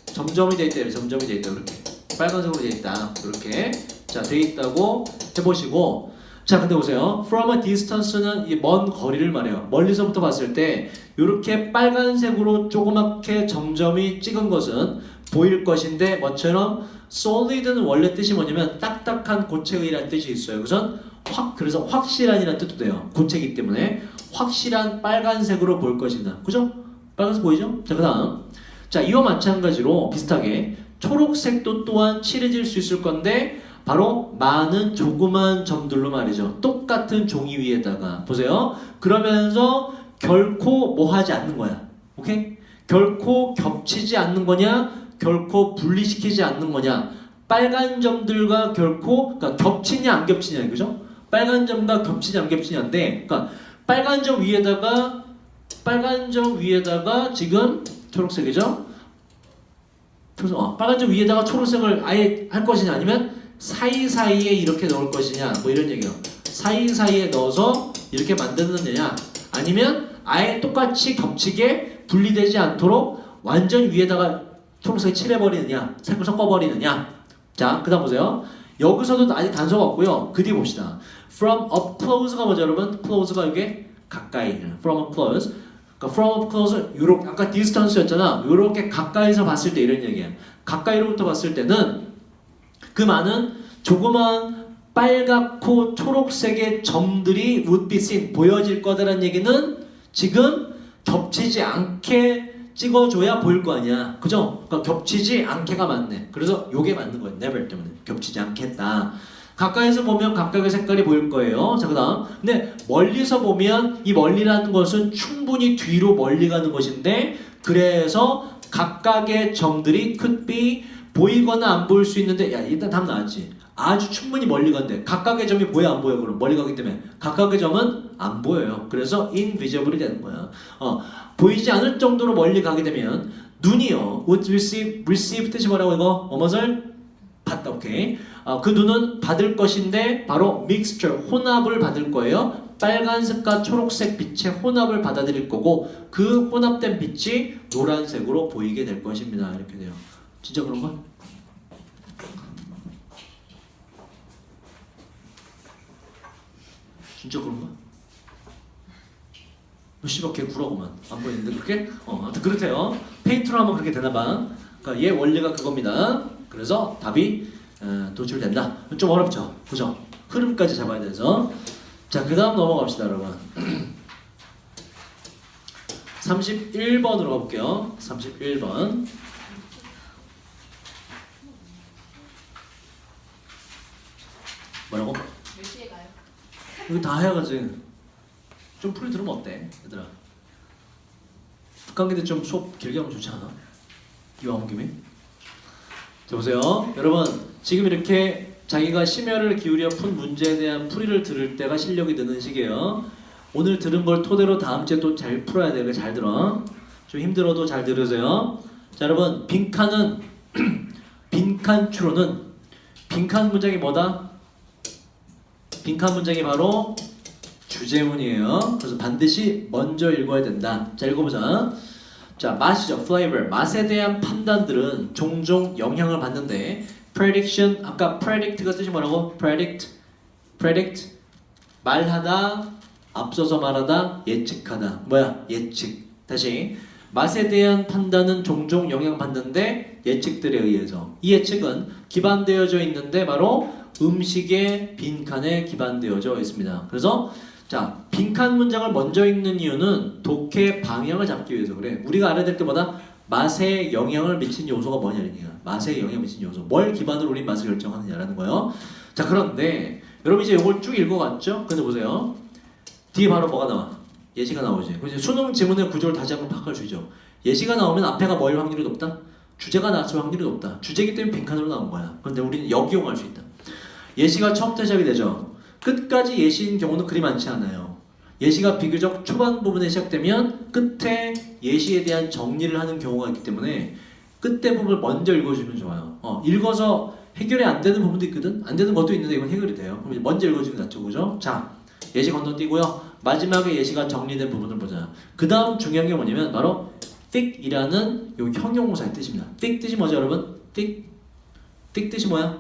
점점이 돼 있다. 점점이 돼 있다. 이렇게 빨간색으로 돼 있다. 이렇게 자, 돼 있다고 해보시고 자, 근데 보세요. From a distance는 이 먼 거리를 말해요. 멀리서부터 봤을 때 이렇게 빨간색으로 조그맣게 점점이 찍은 것은 보일 것인데 뭐처럼 solid는 원래 뜻이 뭐냐면 딱딱한 고체의라는 뜻이 있어요. 그래서 확실한이라는 뜻도 돼요. 고체이기 때문에 확실한 빨간색으로 보일 것이다. 그죠? 빨간색 보이죠? 자, 그 다음 자, 이와 마찬가지로 비슷하게 초록색도 또한 칠해질 수 있을 건데 바로 많은 조그만 점들로 말이죠. 똑같은 종이 위에다가 보세요. 그러면서 결코 뭐 하지 않는 거야. 오케이? 결코 겹치지 않는 거냐? 결코 분리시키지 않는 거냐? 빨간 점들과 결코 그러니까 겹치냐 안 겹치냐 그죠? 빨간 점과 겹치냐 안 겹치냐인데 그러니까 빨간 점 위에다가 지금 초록색이죠? 빨간 점 위에다가 초록색을 아예 할 것이냐 아니면 사이사이에 이렇게 넣을 것이냐 뭐 이런 얘기예요. 사이사이에 넣어서 이렇게 만드느냐 아니면 아예 똑같이 겹치게 분리되지 않도록 완전 위에다가 초록색 칠해버리느냐 색을 섞어버리느냐. 자, 그 다음 보세요. 여기서도 아직 단서가 없고요. 그 뒤에 봅시다. From up close가 뭐죠 여러분? close가 이게 가까이 From up close 그러니까 from up close 요렇게 아까 distance였잖아. 요렇게 가까이서 봤을 때 이런 얘기야. 가까이로부터 봤을 때는 그 많은 조그만 빨갛고 초록색의 점들이 would be seen 보여질 거다라는 얘기는 지금 겹치지 않게 찍어줘야 보일 거 아니야. 그죠? 그러니까 겹치지 않게가 맞네. 그래서 요게 맞는 거예요. never 때문에 겹치지 않겠다. 가까이서 보면 각각의 색깔이 보일 거예요. 자, 그 다음 근데 멀리서 보면 이 멀리라는 것은 충분히 뒤로 멀리 가는 것인데 그래서 각각의 점들이 could be 보이거나 안 보일 수 있는데 야 일단 답 나왔지. 아주 충분히 멀리 간대. 각각의 점이 보여 안 보여? 그럼 멀리 가기 때문에 각각의 점은 안 보여요. 그래서 invisible이 되는 거야. 보이지 않을 정도로 멀리 가게 되면 눈이요 would receive 뜻이 뭐라고 이거? 무엇을 받다. 오케이. 그 눈은 받을 것인데 바로 mixture 혼합을 받을 거예요. 빨간색과 초록색 빛의 혼합을 받아들일 거고 그 혼합된 빛이 노란색으로 보이게 될 것입니다. 이렇게 돼요. 진짜 그런가? 진짜 그런가? 너 씨발 걔 구라고만 안 보이는데 그렇게? 아무튼 그렇대요. 페인트로 하면 그렇게 되나봐. 그러니까 얘 원리가 그겁니다. 그래서 답이 도출된다. 좀 어렵죠? 그죠? 흐름까지 잡아야 돼서. 자, 그 다음 넘어갑시다 여러분. 31번으로 가볼게요. 31번. 뭐라고? 몇 시에 가요? 이거 다 해야지. 좀 풀이 들으면 어때, 얘들아? 북한기대 좀 수업 길게 하면 좋지 않아? 이왕 온 김에. 자, 보세요. 여러분, 지금 이렇게 자기가 심혈을 기울여 푼 문제에 대한 풀이를 들을 때가 실력이 느는 시기예요. 오늘 들은 걸 토대로 다음 주에 또 잘 풀어야 돼. 잘 들어. 좀 힘들어도 잘 들으세요. 자, 여러분, 빈칸은 빈칸 추론은 빈칸 문장이 뭐다? 빈칸 문장이 바로 주제문이에요. 그래서 반드시 먼저 읽어야 된다. 자, 읽어보자. 자, 맛이죠. flavor. 맛에 대한 판단들은 종종 영향을 받는데 prediction, 아까 predict가 뜻이 뭐라고? predict. 말하다, 앞서서 말하다, 예측하다. 뭐야? 예측. 다시. 맛에 대한 판단은 종종 영향받는데 예측들에 의해서. 이 예측은 기반되어져 있는데 바로 음식의 빈칸에 기반되어져 있습니다. 그래서 자, 빈칸 문장을 먼저 읽는 이유는 독해 방향을 잡기 위해서 그래. 우리가 알아야 될 게 뭐다? 맛에 영향을 미친 요소가 뭐냐는 얘기야. 맛에 영향을 미친 요소. 뭘 기반으로 우리 맛을 결정하느냐라는 거예요. 자, 그런데 여러분 이제 이걸 쭉 읽어갔죠? 근데 보세요. 뒤에 바로 뭐가 나와? 예시가 나오지. 그래서 수능 지문의 구조를 다시 한번 파악할 수 있죠. 예시가 나오면 앞에가 뭐일 확률이 높다? 주제가 나왔을 확률이 높다. 주제이기 때문에 빈칸으로 나온 거야. 그런데 우리는 역이용할 수 있다. 예시가 처음부터 시작이 되죠. 끝까지 예시인 경우는 그리 많지 않아요. 예시가 비교적 초반 부분에 시작되면 끝에 예시에 대한 정리를 하는 경우가 있기 때문에 끝에 부분을 먼저 읽어주면 좋아요. 읽어서 해결이 안 되는 부분도 있거든. 안 되는 것도 있는데 이건 해결이 돼요. 그럼 먼저 읽어주는 게 낫죠, 그죠? 자, 예시 건너뛰고요. 마지막에 예시가 정리된 부분을 보자. 그 다음 중요한 게 뭐냐면 바로 thick이라는 요 형용사의 뜻입니다. thick 뜻이 뭐죠, 여러분? thick 뜻이 뭐야?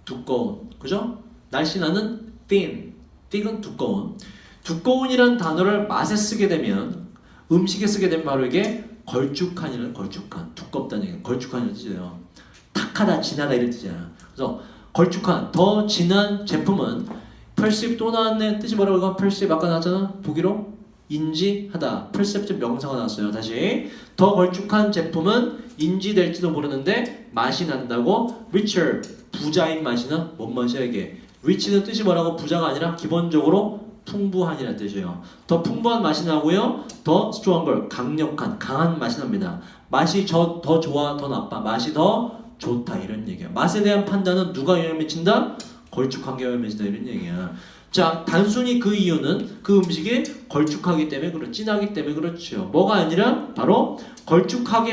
두꺼운, 그죠? 날씬하는 thin, thick은 두꺼운. 두꺼운이라는 단어를 맛에 쓰게 되면, 음식에 쓰게 되면 바로 이게 걸쭉한이라는 걸쭉한, 두껍다는 얘기, 걸쭉한이라는 뜻이에요. 탁하다, 진하다 이런 뜻이야. 그래서 걸쭉한, 더 진한 제품은 perceive 또 나왔네. 뜻이 뭐라고 이거? perceive 아까 나왔잖아. 독일어 인지하다. perception 명사가 나왔어요. 다시 더 걸쭉한 제품은 인지될지도 모르는데 맛이 난다고. richer 부자인 맛이나 뭔 맛이야 이게? rich는 뜻이 뭐라고? 부자가 아니라 기본적으로 풍부한이라는 뜻이에요. 더 풍부한 맛이 나고요. 더 stronger 강력한 강한 맛이 납니다. 맛이 더 좋아 더 나빠? 맛이 더 좋다 이런 얘기야. 맛에 대한 판단은 누가 영향을 미친다? 걸쭉한 게 영향을 미친다 이런 얘기야. 자, 단순히 그 이유는 그 음식이 걸쭉하기 때문에 그렇죠. 진하기 때문에 그렇죠. 뭐가 아니라 바로 걸쭉한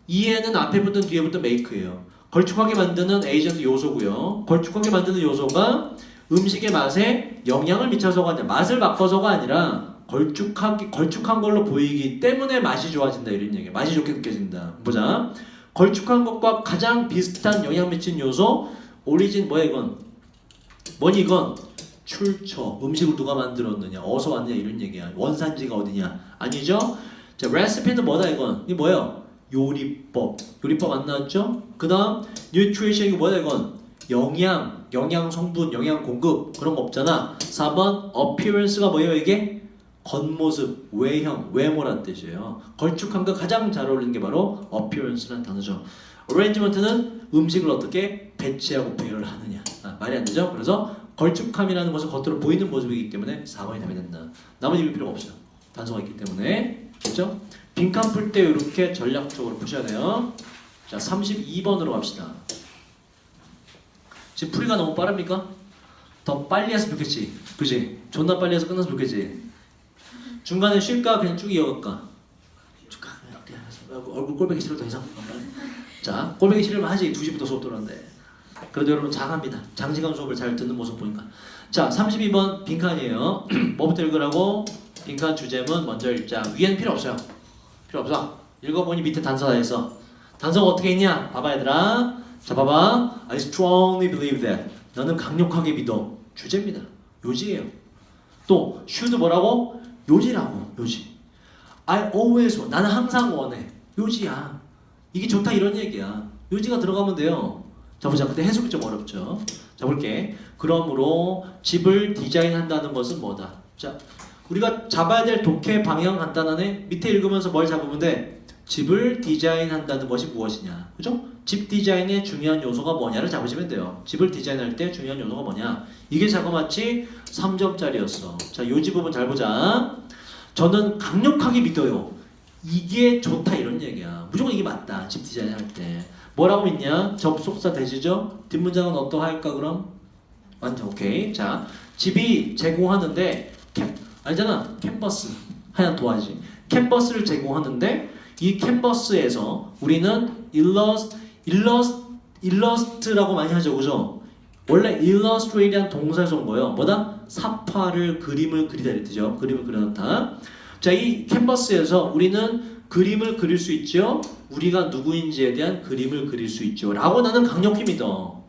이에는 앞에 붙은 뒤에 붙은 make예요. 걸쭉하게 만드는 에이전트 요소고요. 걸쭉하게 만드는 요소가 음식의 맛에 영향을 미쳐서가 아니라 맛을 바꿔서가 아니라 걸쭉한 걸로 보이기 때문에 맛이 좋아진다 이런 얘기야. 맛이 좋게 느껴진다. 보자. 걸쭉한 것과 가장 비슷한 영향 미친 요소 오리진 뭐야 이건? 뭐니 이건? 출처. 음식을 누가 만들었느냐? 어디서 왔느냐 이런 얘기야. 원산지가 어디냐? 아니죠? 자, 레시피는 뭐다 이건? 이게 뭐예요? 요리법 안 나왔죠? 그 다음 nutrition이 뭐다 이건? 영양 성분, 영양 공급 그런 거 없잖아. 4번 appearance가 뭐예요 이게? 겉모습, 외형, 외모란 뜻이에요. 걸쭉한과 가장 잘 어울리는 게 바로 appearance라는 단어죠. arrangement는 음식을 어떻게 배치하고 배열을 하느냐. 말이 안 되죠? 그래서 걸쭉함이라는 것은 겉으로 보이는 모습이기 때문에 4번이 답이 된다. 나머지 읽을 필요가 없어요. 단서가 있기 때문에. 그렇죠? 빈칸 풀 때 이렇게 전략적으로 푸셔야 돼요. 자, 32번으로 갑시다. 지금 풀이가 너무 빠릅니까? 더 빨리 했으면 좋겠지. 그지? 존나 빨리 해서 끝났으면 좋겠지. 중간에 쉴까? 그냥 쭉 이어갈까? 얼굴 꼴보기 싫어 더 이상. 자, 꼴보기 싫으면 하지. 2시부터 수업 들어왔는데. 그래도 여러분 장합니다. 장시간 수업을 잘 듣는 모습 보니까. 자, 32번 빈칸이에요. 뭐부터 읽으라고? 빈칸 주제문 먼저 읽자. 위에는 필요 없어요. 필요 없어. 읽어보니 밑에 단서 다 있어. 단서가 어떻게 있냐? 봐봐 얘들아. 자, 봐봐. I strongly believe that. 나는 강력하게 믿어. 주제입니다. 요지예요. 또 should 뭐라고? 요지라고. 요지. I always want. 나는 항상 원해. 요지야. 이게 좋다 이런 얘기야. 요지가 들어가면 돼요. 자, 보자. 근데 해석이 좀 어렵죠. 자, 볼게. 그러므로 집을 디자인한다는 것은 뭐다? 자, 우리가 잡아야 될 독해 방향 간단하네. 밑에 읽으면서 뭘 잡으면 돼? 집을 디자인한다는 것이 무엇이냐? 그죠? 집 디자인의 중요한 요소가 뭐냐를 잡으시면 돼요. 집을 디자인할 때 중요한 요소가 뭐냐? 이게 자그마치 3점짜리였어. 자, 요지 부분 잘 보자. 저는 강력하게 믿어요. 이게 좋다 이런 얘기야. 무조건 이게 맞다. 집 디자인할 때. 뭐라고 믿냐? 접속사 되시죠? 뒷문장은 어떠할까 그럼? 완전 오케이. 자, 집이 제공하는데 알잖아. 캔버스. 하얀 도화지. 캔버스를 제공하는데 이 캔버스에서 우리는 일러스트라고 많이 하죠. 그죠? 원래 illustrate란 동사에서 온 거예요. 뭐다? 사파를 그림을 그리다 이랬죠. 그림을 그려놓다. 자, 이 캔버스에서 우리는 그림을 그릴 수 있죠. 우리가 누구인지에 대한 그림을 그릴 수 있죠. 라고 나는 강력히 믿어.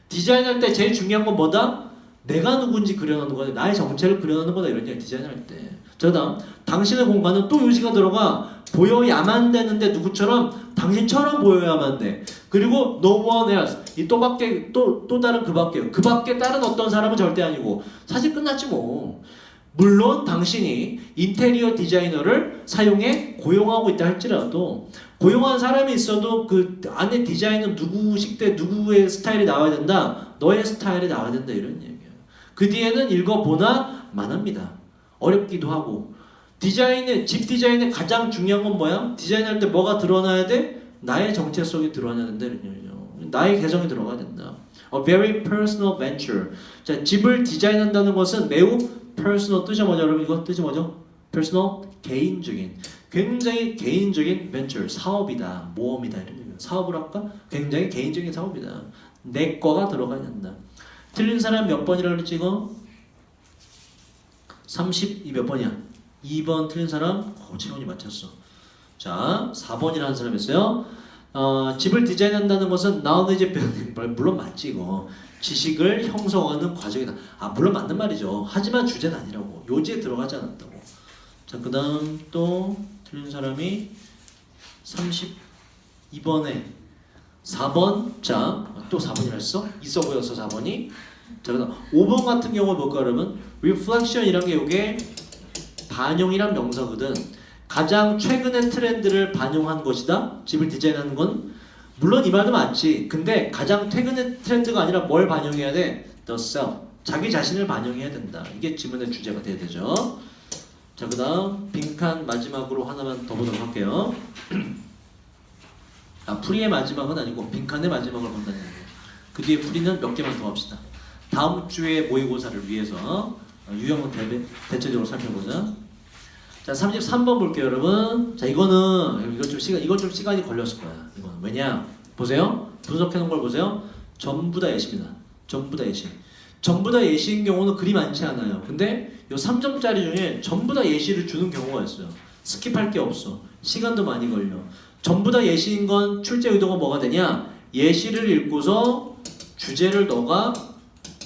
디자인할 때 제일 중요한 건 뭐다? 내가 누군지 그려놓는 거다. 나의 정체를 그려놓는 거다. 이런 얘기 디자인할 때. 자, 다음 당신의 공간은 또 요지가 들어가. 보여야만 되는데 누구처럼? 당신처럼 보여야만 돼. 그리고 no one else. 이 또 밖에 또 다른 그 밖에. 그 밖에 다른 어떤 사람은 절대 아니고. 사실 끝났지 뭐. 물론 당신이 인테리어 디자이너를 사용해 고용하고 있다 할지라도 고용한 사람이 있어도 그 안에 디자인은 누구식 때 누구의 스타일이 나와야 된다. 너의 스타일이 나와야 된다 이런 얘기예요. 그 뒤에는 읽어보나 마나입니다. 어렵기도 하고. 집 디자인의 가장 중요한 건 뭐야? 디자인할 때 뭐가 드러나야 돼? 나의 정체성이 드러나야 된다 이런 얘기죠. 나의 개성이 들어가야 된다. A very personal venture. 자, 집을 디자인한다는 것은 매우 personal 뜻이 뭐죠? 여러분 이거 뜻이 뭐죠? personal 개인적인 굉장히 개인적인 venture 사업이다 모험이다 이런 얘기예요. 사업을 할까? 굉장히 개인적인 사업이다. 내 거가 들어가야 된다. 틀린 사람 몇 번이라고 그랬지 이거? 32 몇 번이야? 2번 틀린 사람? 채원이 맞췄어. 자, 4번이라는 사람 있어요. 집을 디자인한다는 것은 knowledge building, 물론 맞지 이거. 지식을 형성하는 과정이다. 물론 맞는 말이죠. 하지만 주제는 아니라고. 요지에 들어가지 않았다고. 자, 그 다음 또 틀린 사람이 32번에 4번. 자, 또 4번이라 했어? 있어 보였어 4번이. 자, 그 다음 5번 같은 경우 볼까 그러면 reflection이란 게 요게 반영이란 명사거든. 가장 최근의 트렌드를 반영한 것이다. 집을 디자인하는 건 물론 이 말도 맞지. 근데 가장 최근의 트렌드가 아니라 뭘 반영해야 돼? The self. 자기 자신을 반영해야 된다. 이게 지문의 주제가 돼야 되죠. 자, 그 다음 빈칸 마지막으로 하나만 더 보도록 할게요. 풀이의 마지막은 아니고 빈칸의 마지막을 본다는 얘기예요. 그 뒤에 풀이는 몇 개만 더 합시다. 다음 주에 모의고사를 위해서 유형은 대체적으로 살펴보자. 자, 33번 볼게요, 여러분. 자, 이건 좀 시간이 걸렸을 거야. 이거는 왜냐? 보세요. 분석해 놓은 걸 보세요. 전부 다 예시입니다. 전부 다 예시. 전부 다 예시인 경우는 그리 많지 않아요. 근데 요 3점짜리 중에 전부 다 예시를 주는 경우가 있어요. 스킵할 게 없어. 시간도 많이 걸려. 전부 다 예시인 건 출제 의도가 뭐가 되냐? 예시를 읽고서 주제를 너가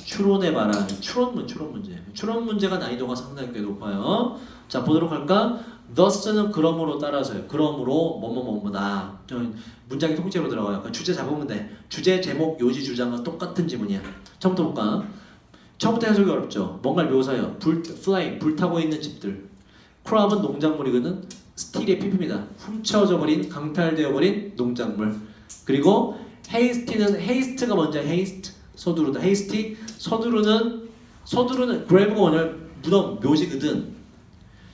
추론해봐라. 추론 문제. 추론 문제가 난이도가 상당히 꽤 높아요. 자, 보도록 할까? thus는 그러므로 따라서요. 그러므로 뭐뭐뭐뭐다. 문장이 통째로 들어가요. 그러니까 주제 잡으면 돼. 주제, 제목, 요지, 주장은 똑같은 지문이야. 처음부터 볼까? 처음부터 해석이 어렵죠. 뭔가를 묘사해요. flame, 불타고 있는 집들. crab은 농작물이거든. 스틸의 PP입니다. 훔쳐져 버린, 강탈되어 버린 농작물. 그리고 haste는 haste가 먼저 haste, 서두르다. hasty, 서두르는 grave가 뭐냐? 무덤, 묘지거든.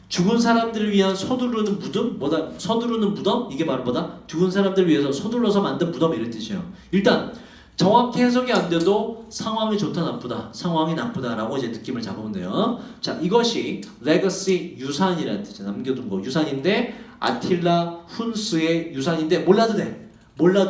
죽은 사람들을 위한 서두르는 무덤? 뭐다? 서두르는 무덤? 이게 바로 뭐다? 죽은 사람들을 위해서 서둘러서 만든 무덤 이런 뜻이에요. 일단 정확히 해석이 안 돼도 상황이 좋다 나쁘다, 상황이 나쁘다라고 이제 느낌을 잡으면 돼요. 자, 이것이 레거시 유산이라는 뜻이에요. 남겨둔 거 유산인데 아틸라 훈스의 유산인데 몰라도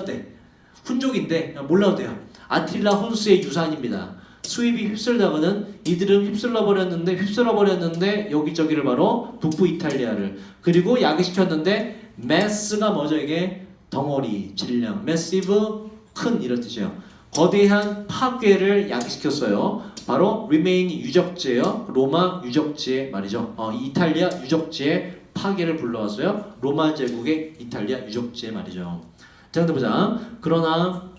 돼. 훈족인데 몰라도 돼요. 아틸라 훈스의 유산입니다. 수입이 휩쓸다가는 이들은 휩쓸어 버렸는데 여기저기를 바로 북부 이탈리아를 그리고 야기시켰는데 매스가 뭐죠 이게 덩어리 질량 매시브 큰 이런 뜻이에요. 거대한 파괴를 야기시켰어요. 바로 remain 유적지예요. 로마 유적지의 말이죠. 이탈리아 유적지의 파괴를 불러왔어요. 로마 제국의 이탈리아 유적지의 말이죠. 자, 근데 보자. 그러나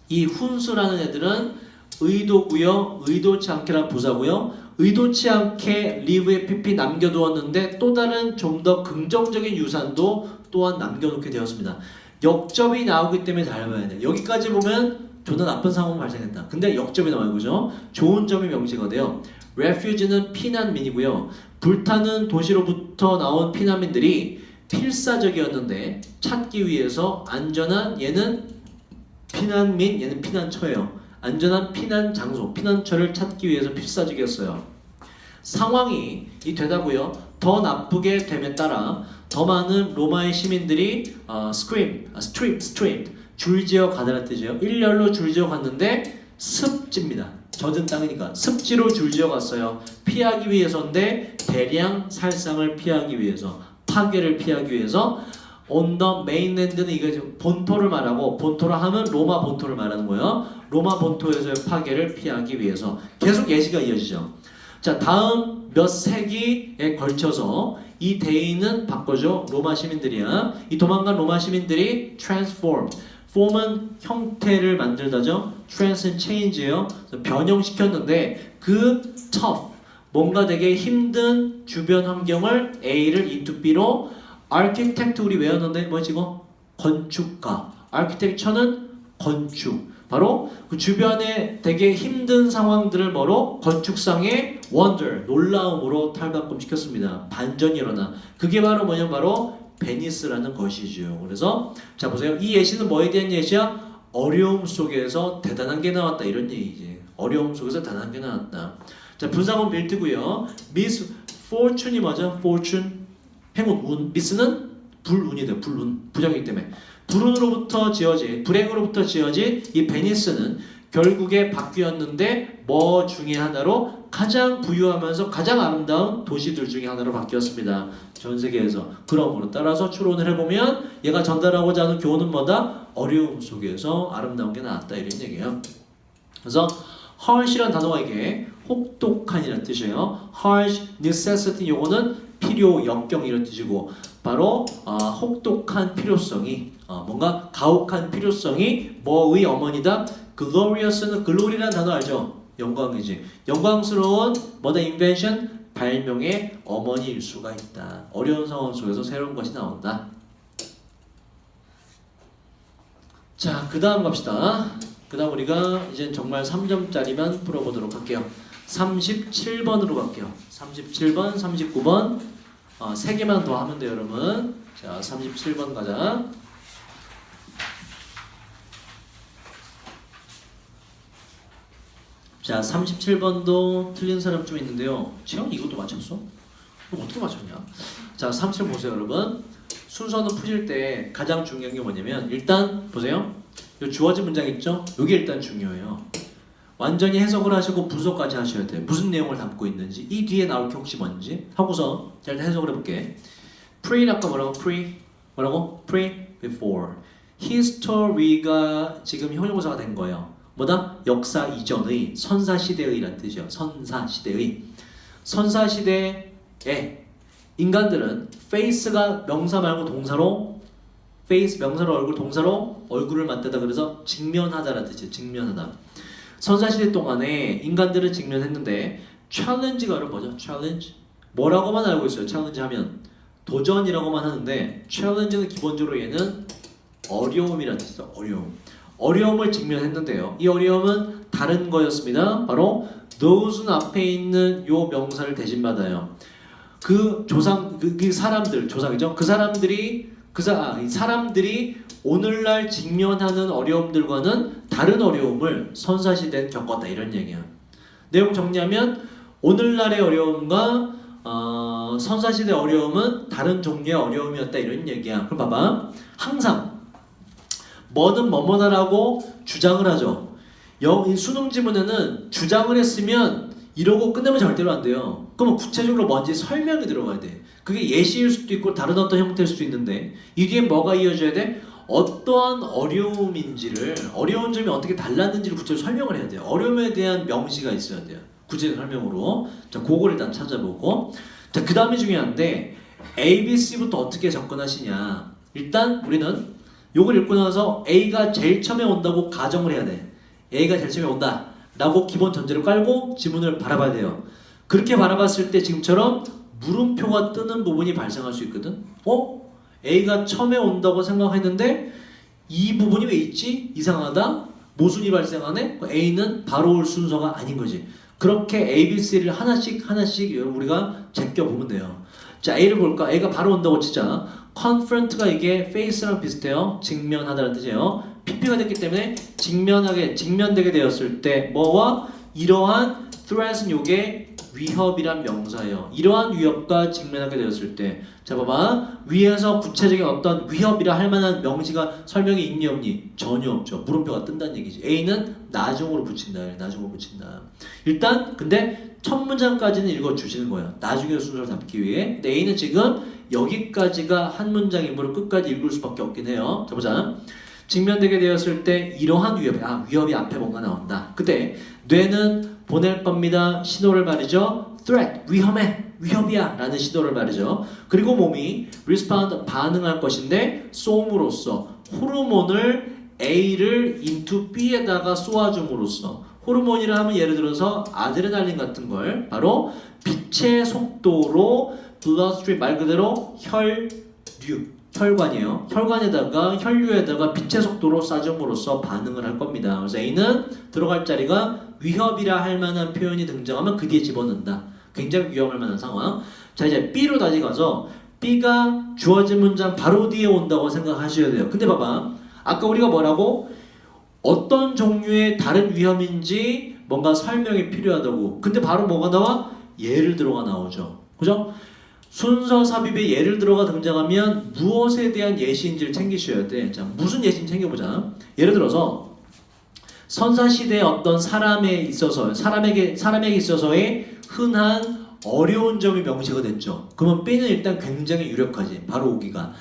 이 훈수라는 애들은 의도고요. 의도치 않게란 부사고요. 의도치 않게 리브의 PP 남겨두었는데 또 다른 좀 더 긍정적인 유산도 또한 남겨놓게 되었습니다. 역접이 나오기 때문에 잘 봐야 돼. 여기까지 보면 존나 나쁜 상황이 발생했다. 근데 역접이 나와요. 그죠? 좋은 점이 명시가 돼요. refuge는 피난민이고요. 불타는 도시로부터 나온 피난민들이 필사적이었는데 찾기 위해서 안전한 얘는 피난민, 얘는 피난처예요. 안전한 피난 장소, 피난처를 찾기 위해서 필사적이었어요. 상황이 되다고요. 더 나쁘게 됨에 따라 더 많은 로마의 시민들이 streamed, 줄지어 가다라는 뜻이에요. 일렬로 줄지어 갔는데 습지입니다. 젖은 땅이니까 습지로 줄지어 갔어요. 피하기 위해서인데 대량 살상을 피하기 위해서, 파괴를 피하기 위해서. on the mainland는 이거 본토를 말하고 본토라 하면 로마 본토를 말하는 거예요. 로마 본토에서의 파괴를 피하기 위해서. 계속 예시가 이어지죠. 자, 다음 몇 세기에 걸쳐서 이 대의는 바꿔줘. 로마 시민들이야. 이 도망간 로마 시민들이 transformed. form은 형태를 만들다죠. trans는 change예요. 변형시켰는데 그 tough, 뭔가 되게 힘든 주변 환경을 A를 into B로 architect 우리 외웠는데 뭐지 이거? 건축가. architecture는 건축. 바로 그 주변에 되게 힘든 상황들을 뭐로? 건축상의 wonder, 놀라움으로 탈바꿈시켰습니다. 반전이 일어나. 그게 바로 뭐냐면 바로 베니스라는 것이죠. 그래서 자 보세요. 이 예시는 뭐에 대한 예시야? 어려움 속에서 대단한 게 나왔다. 이런 얘기지. 어려움 속에서 대단한 게 나왔다. 자, 분사문 빌드고요. misfortune이 뭐죠? fortune. 행운, 운, 미스는 불운이 돼요. 불운, 부정이기 때문에 불운으로부터 지어진, 불행으로부터 지어진 이 베니스는 결국에 바뀌었는데 뭐 중에 하나로 가장 부유하면서 가장 아름다운 도시들 중에 하나로 바뀌었습니다. 전 세계에서. 그러므로 따라서 추론을 해보면 얘가 전달하고자 하는 교훈은 뭐다? 어려움 속에서 아름다운 게 나왔다 이런 얘기예요. 그래서 harsh이란 단어가 이게 혹독한이라는 뜻이에요. harsh, necessity 요거는 필요, 역경 이런 뜻이고 바로 혹독한 필요성이 뭔가 가혹한 필요성이 뭐의 어머니다? glorious는 glory라는 단어 알죠? 영광이지. 영광스러운 뭐다? invention? 발명의 어머니일 수가 있다. 어려운 상황 속에서 새로운 것이 나온다. 자, 그 다음 갑시다. 그 다음 우리가 이제 정말 3점짜리만 풀어보도록 할게요. 37번으로 갈게요. 37번, 39번 3개만 더 하면 돼요 여러분. 자, 37번 가자. 자, 37번도 틀린 사람 좀 있는데요. 지영 이것도 맞췄어? 그럼 어떻게 맞췄냐? 자, 37 보세요 여러분. 순서는 푸실 때 가장 중요한 게 뭐냐면 일단 보세요. 이 주어진 문장 있죠? 이게 일단 중요해요. 완전히 해석을 하시고 분석까지 하셔야 돼요. 무슨 내용을 담고 있는지 이 뒤에 나올 게 혹시 뭔지 하고서 자, 일단 해석을 해볼게. Pre 아까 뭐라고? 뭐라고? Pre before. History가 지금 형용사가 된 거예요. 뭐다? 역사 이전의 선사시대의란 뜻이에요. 선사시대의. 선사시대에 인간들은 face가 명사 말고 동사로 face 명사로 얼굴 동사로 얼굴을 맞대다 그래서 직면하다라는 뜻이에요. 직면하다. 선사시대 동안에 인간들은 직면했는데 challenge가 여러분 뭐죠? challenge? 뭐라고만 알고 있어요. challenge 하면 도전이라고만 하는데 challenge는 기본적으로 얘는 어려움이라는 뜻이죠. 어려움을 직면했는데요. 이 어려움은 다른 거였습니다. 바로 those는 앞에 있는 요 명사를 대신받아요. 그 조상 그 사람들 조상이죠. 사람들이 오늘날 직면하는 어려움들과는 다른 어려움을 선사시대에 겪었다 이런 얘기야. 내용 정리하면 오늘날의 어려움과 선사시대 어려움은 다른 종류의 어려움이었다 이런 얘기야. 그럼 봐봐. 항상 뭐는 뭐뭐다라고 주장을 하죠. 이 수능 지문에는 주장을 했으면 이러고 끝내면 절대로 안 돼요. 그러면 구체적으로 뭔지 설명이 들어가야 돼. 그게 예시일 수도 있고 다른 어떤 형태일 수도 있는데 이 뒤에 뭐가 이어져야 돼? 어떠한 어려움인지를 어려운 점이 어떻게 달랐는지를 구체적으로 설명을 해야 돼요. 어려움에 대한 명시가 있어야 돼요. 구체적 설명으로. 자, 그걸 일단 찾아보고 자, 그 다음이 중요한데 ABC부터 어떻게 접근하시냐. 일단 우리는 요걸 읽고 나서 A가 제일 처음에 온다고 가정을 해야 돼. A가 제일 처음에 온다 라고 기본 전제를 깔고 지문을 바라봐야 돼요. 그렇게 바라봤을 때 지금처럼 물음표가 뜨는 부분이 발생할 수 있거든. A가 처음에 온다고 생각했는데 이 부분이 왜 있지? 이상하다? 모순이 발생하네? A는 바로 올 순서가 아닌 거지. 그렇게 A, B, C를 하나씩 우리가 제껴보면 돼요. 자, A를 볼까? A가 바로 온다고 치자. confront가 이게 face랑 비슷해요. 직면하다는 뜻이에요. PP가 됐기 때문에 직면되게 되었을 때 뭐와 이러한 threat은 요게 위협이란 명사예요. 이러한 위협과 직면하게 되었을 때 자 봐봐. 위에서 구체적인 어떤 위협이라 할 만한 명시가 설명이 있니 없니? 전혀 없죠. 물음표가 뜬다는 얘기지. A는 나중으로 붙인다. 일단 근데 첫 문장까지는 읽어주시는 거예요. 나중에 순서를 잡기 위해. 근데 A는 지금 여기까지가 한 문장이므로 끝까지 읽을 수밖에 없긴 해요. 자 보자. 직면되게 되었을 때 이러한 위협이 앞에 뭔가 나온다. 그때 뇌는 보낼 겁니다. 신호를 바르죠. threat, 위협이야 라는 신호를 바르죠. 그리고 몸이 respond, 반응할 것인데 쏘음으로써 호르몬을 A를 into B에다가 쏘아줌으로써 호르몬이라 하면 예를 들어서 아드레날린 같은 걸 바로 빛의 속도로 bloodstream 말 그대로 혈관이에요. 혈류에다가 빛의 속도로 쏴줌으로써 반응을 할 겁니다. 그래서 A는 들어갈 자리가 위협이라 할 만한 표현이 등장하면 그 뒤에 집어넣는다. 굉장히 위험할 만한 상황. 자 이제 B로 다시 가서 B가 주어진 문장 바로 뒤에 온다고 생각하셔야 돼요. 근데 봐봐. 아까 우리가 뭐라고? 어떤 종류의 다른 위험인지 뭔가 설명이 필요하다고. 근데 바로 뭐가 나와? 예를 들어가 나오죠. 그죠? 순서 삽입에 예를 들어가 등장하면 무엇에 대한 예시인지를 챙기셔야 돼. 자, 무슨 예시인지 챙겨보자. 예를 들어서 선사시대의 어떤 사람에 있어서 사람에게 있어서의 흔한 어려운 점이 명시가 됐죠. 그러면 B는 일단 굉장히 유력하지. 바로 오기가.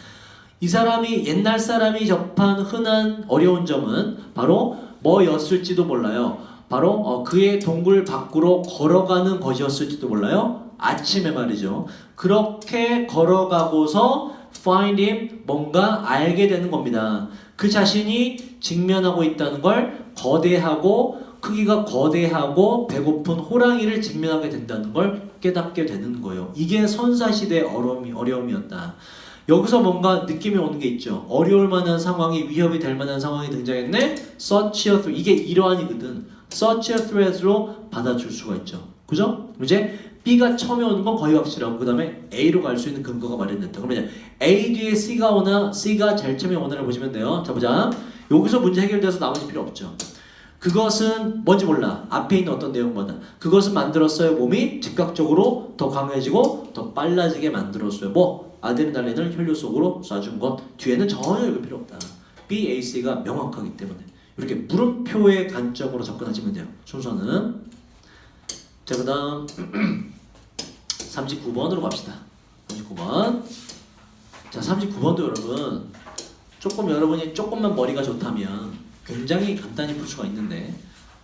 이 사람이 옛날 사람이 접한 흔한 어려운 점은 바로 뭐였을지도 몰라요. 바로 그의 동굴 밖으로 걸어가는 것이었을지도 몰라요. 아침에 말이죠. 그렇게 걸어가고서 find him 뭔가 알게 되는 겁니다. 그 자신이 직면하고 있다는 걸 거대하고 크기가 거대하고 배고픈 호랑이를 직면하게 된다는 걸 깨닫게 되는 거예요. 이게 선사시대의 어려움이었다. 여기서 뭔가 느낌이 오는 게 있죠. 어려울 만한 상황이 위협이 될 만한 상황이 등장했네. Such a threat. 이게 이러한이거든. Such a threat로 받아줄 수가 있죠. 그죠? 이제 B가 처음에 오는 건 거의 확실하고 그 다음에 A로 갈 수 있는 근거가 마련됐다. 그러면 A 뒤에 C가 오나 C가 제일 처음에 오나를 보시면 돼요. 자 보자. 여기서 문제 해결돼서 나머지 필요 없죠. 그것은 뭔지 몰라. 앞에 있는 어떤 내용보다. 그것은 만들었어요. 몸이 즉각적으로 더 강해지고 더 빨라지게 만들었어요. 뭐? 아드레날린을 혈류 속으로 쏴준 것. 뒤에는 전혀 읽을 필요 없다. B, A, C가 명확하기 때문에 이렇게 물음표의 관점으로 접근하시면 돼요. 순서는. 자, 그 다음 39번으로 갑시다. 39번. 자, 39번도 여러분 여러분이 조금만 머리가 좋다면 굉장히 간단히 풀 수가 있는데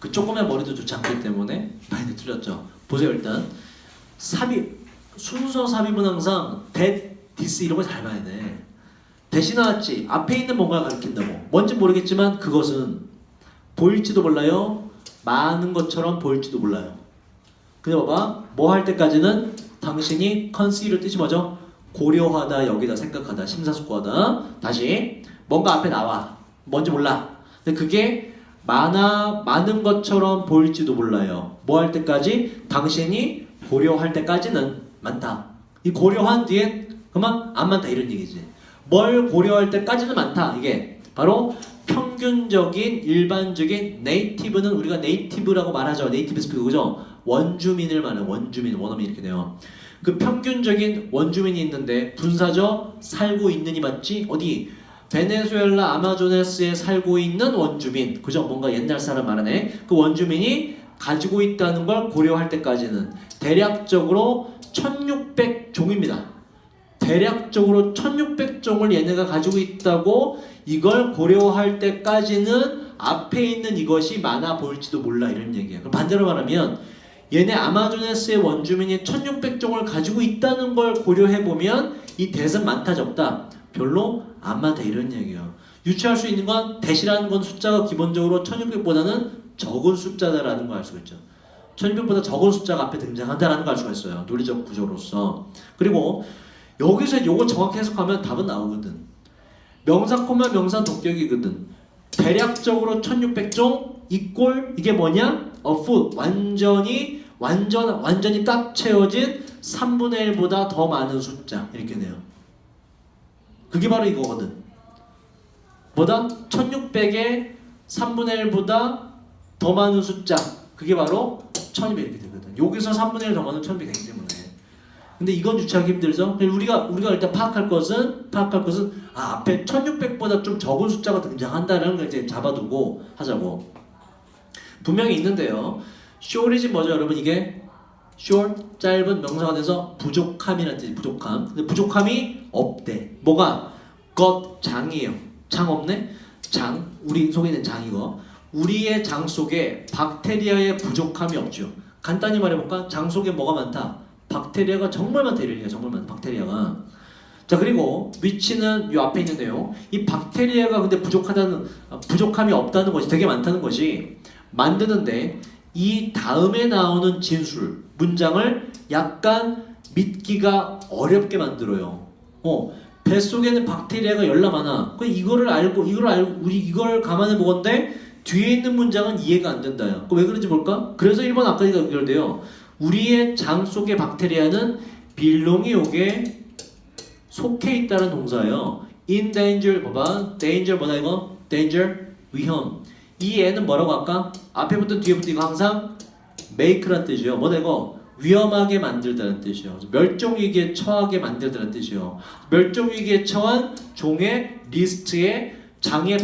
그 조금의 머리도 좋지 않기 때문에 많이 틀렸죠. 보세요. 일단 순서 삽입은 항상 that, this 이런 거 잘 봐야 돼. 대신 나왔지. 앞에 있는 뭔가를 가리킨다고. 뭔지 모르겠지만 그것은 보일지도 몰라요. 많은 것처럼 보일지도 몰라요. 근데 봐봐. 뭐 할 때까지는 당신이 consider 뜻이 뭐죠? 고려하다, 여기다, 생각하다, 심사숙고하다. 다시 뭔가 앞에 나와. 뭔지 몰라. 근데 그게 많은 것처럼 보일지도 몰라요. 뭐 할 때까지? 당신이 고려할 때까지는 많다. 이 고려한 뒤에 그만 안 많다 이런 얘기지. 뭘 고려할 때까지는 많다. 이게 바로 평균적인 일반적인 네이티브는 우리가 네이티브라고 말하죠. 네이티브 스피커 그죠? 원주민을 말하는 원어민 이렇게 돼요. 그 평균적인 원주민이 있는데 분사죠. 살고 있는이 맞지? 어디? 베네수엘라 아마조네스에 살고 있는 원주민. 그죠? 뭔가 옛날 사람 말하네. 그 원주민이 가지고 있다는 걸 고려할 때까지는 대략적으로 1600종입니다. 대략적으로 1600종을 얘네가 가지고 있다고 이걸 고려할 때까지는 앞에 있는 이것이 많아 보일지도 몰라 이런 얘기야. 그럼 반대로 말하면 얘네 아마조네스의 원주민이 1600종을 가지고 있다는 걸 고려해보면 이 대은 많다 적다? 별로 안 많다 이런 얘기예요. 유추할 수 있는 건 대시라는 건 숫자가 기본적으로 1600보다는 적은 숫자다라는 걸 알 수가 있죠. 1600보다 적은 숫자가 앞에 등장한다라는 걸 알 수가 있어요. 논리적 구조로서. 그리고 여기서 요거 정확히 해석하면 답은 나오거든. 명사 콤마 명사 독격이거든. 대략적으로 1600종 이꼴 이게 뭐냐? A full 완전히 딱 채워진 3분의 1보다 더 많은 숫자 이렇게 돼요. 그게 바로 이거거든. 뭐다? 1600의 3분의 1보다 더 많은 숫자. 그게 바로 1200 이렇게 되거든. 여기서 3분의 1 더 많은 1200 되기 때문에. 근데 이건 유추하기 힘들죠. 우리가 일단 파악할 것은 앞에 1600보다 좀 적은 숫자가 등장한다는 걸 이제 잡아두고 하자고. 분명히 있는데요. short이지 뭐죠, 여러분? 이게 short 짧은 명사가 돼서 부족함이라는 뜻이 부족함. 근데 부족함이 없대. 뭐가? 것 장이에요. 장 없네? 장 우리 속에 있는 장이고 우리의 장 속에 박테리아의 부족함이 없죠. 간단히 말해볼까? 장 속에 뭐가 많다? 박테리아가 정말 많다 이런 얘기야. 정말 많다 박테리아가. 자 그리고 위치는 이 앞에 있는데요. 이 박테리아가 근데 부족함이 없다는 것이 되게 많다는 것이 만드는데 이 다음에 나오는 진술 문장을 약간 믿기가 어렵게 만들어요. 뱃속에는 박테리아가 열나 많아. 이거를 알고 우리 이걸 감안해 보건데 뒤에 있는 문장은 이해가 안 된다요. 왜 그런지 볼까? 그래서 1번 아까지가 연결돼요. 우리의 장 속의 박테리아는 belong이 요게 속해 있다는 동사예요. in danger 봐봐. danger 뭐다 이거? danger 위험. 이 애는 뭐라고 할까? 앞에 붙은 뒤에 붙은 이거 항상 make란 뜻이에요. 뭐다 이거? 위험하게 만들다는 뜻이에요. 멸종위기에 처하게 만들다는 뜻이에요. 멸종위기에 처한 종의 리스트에 장의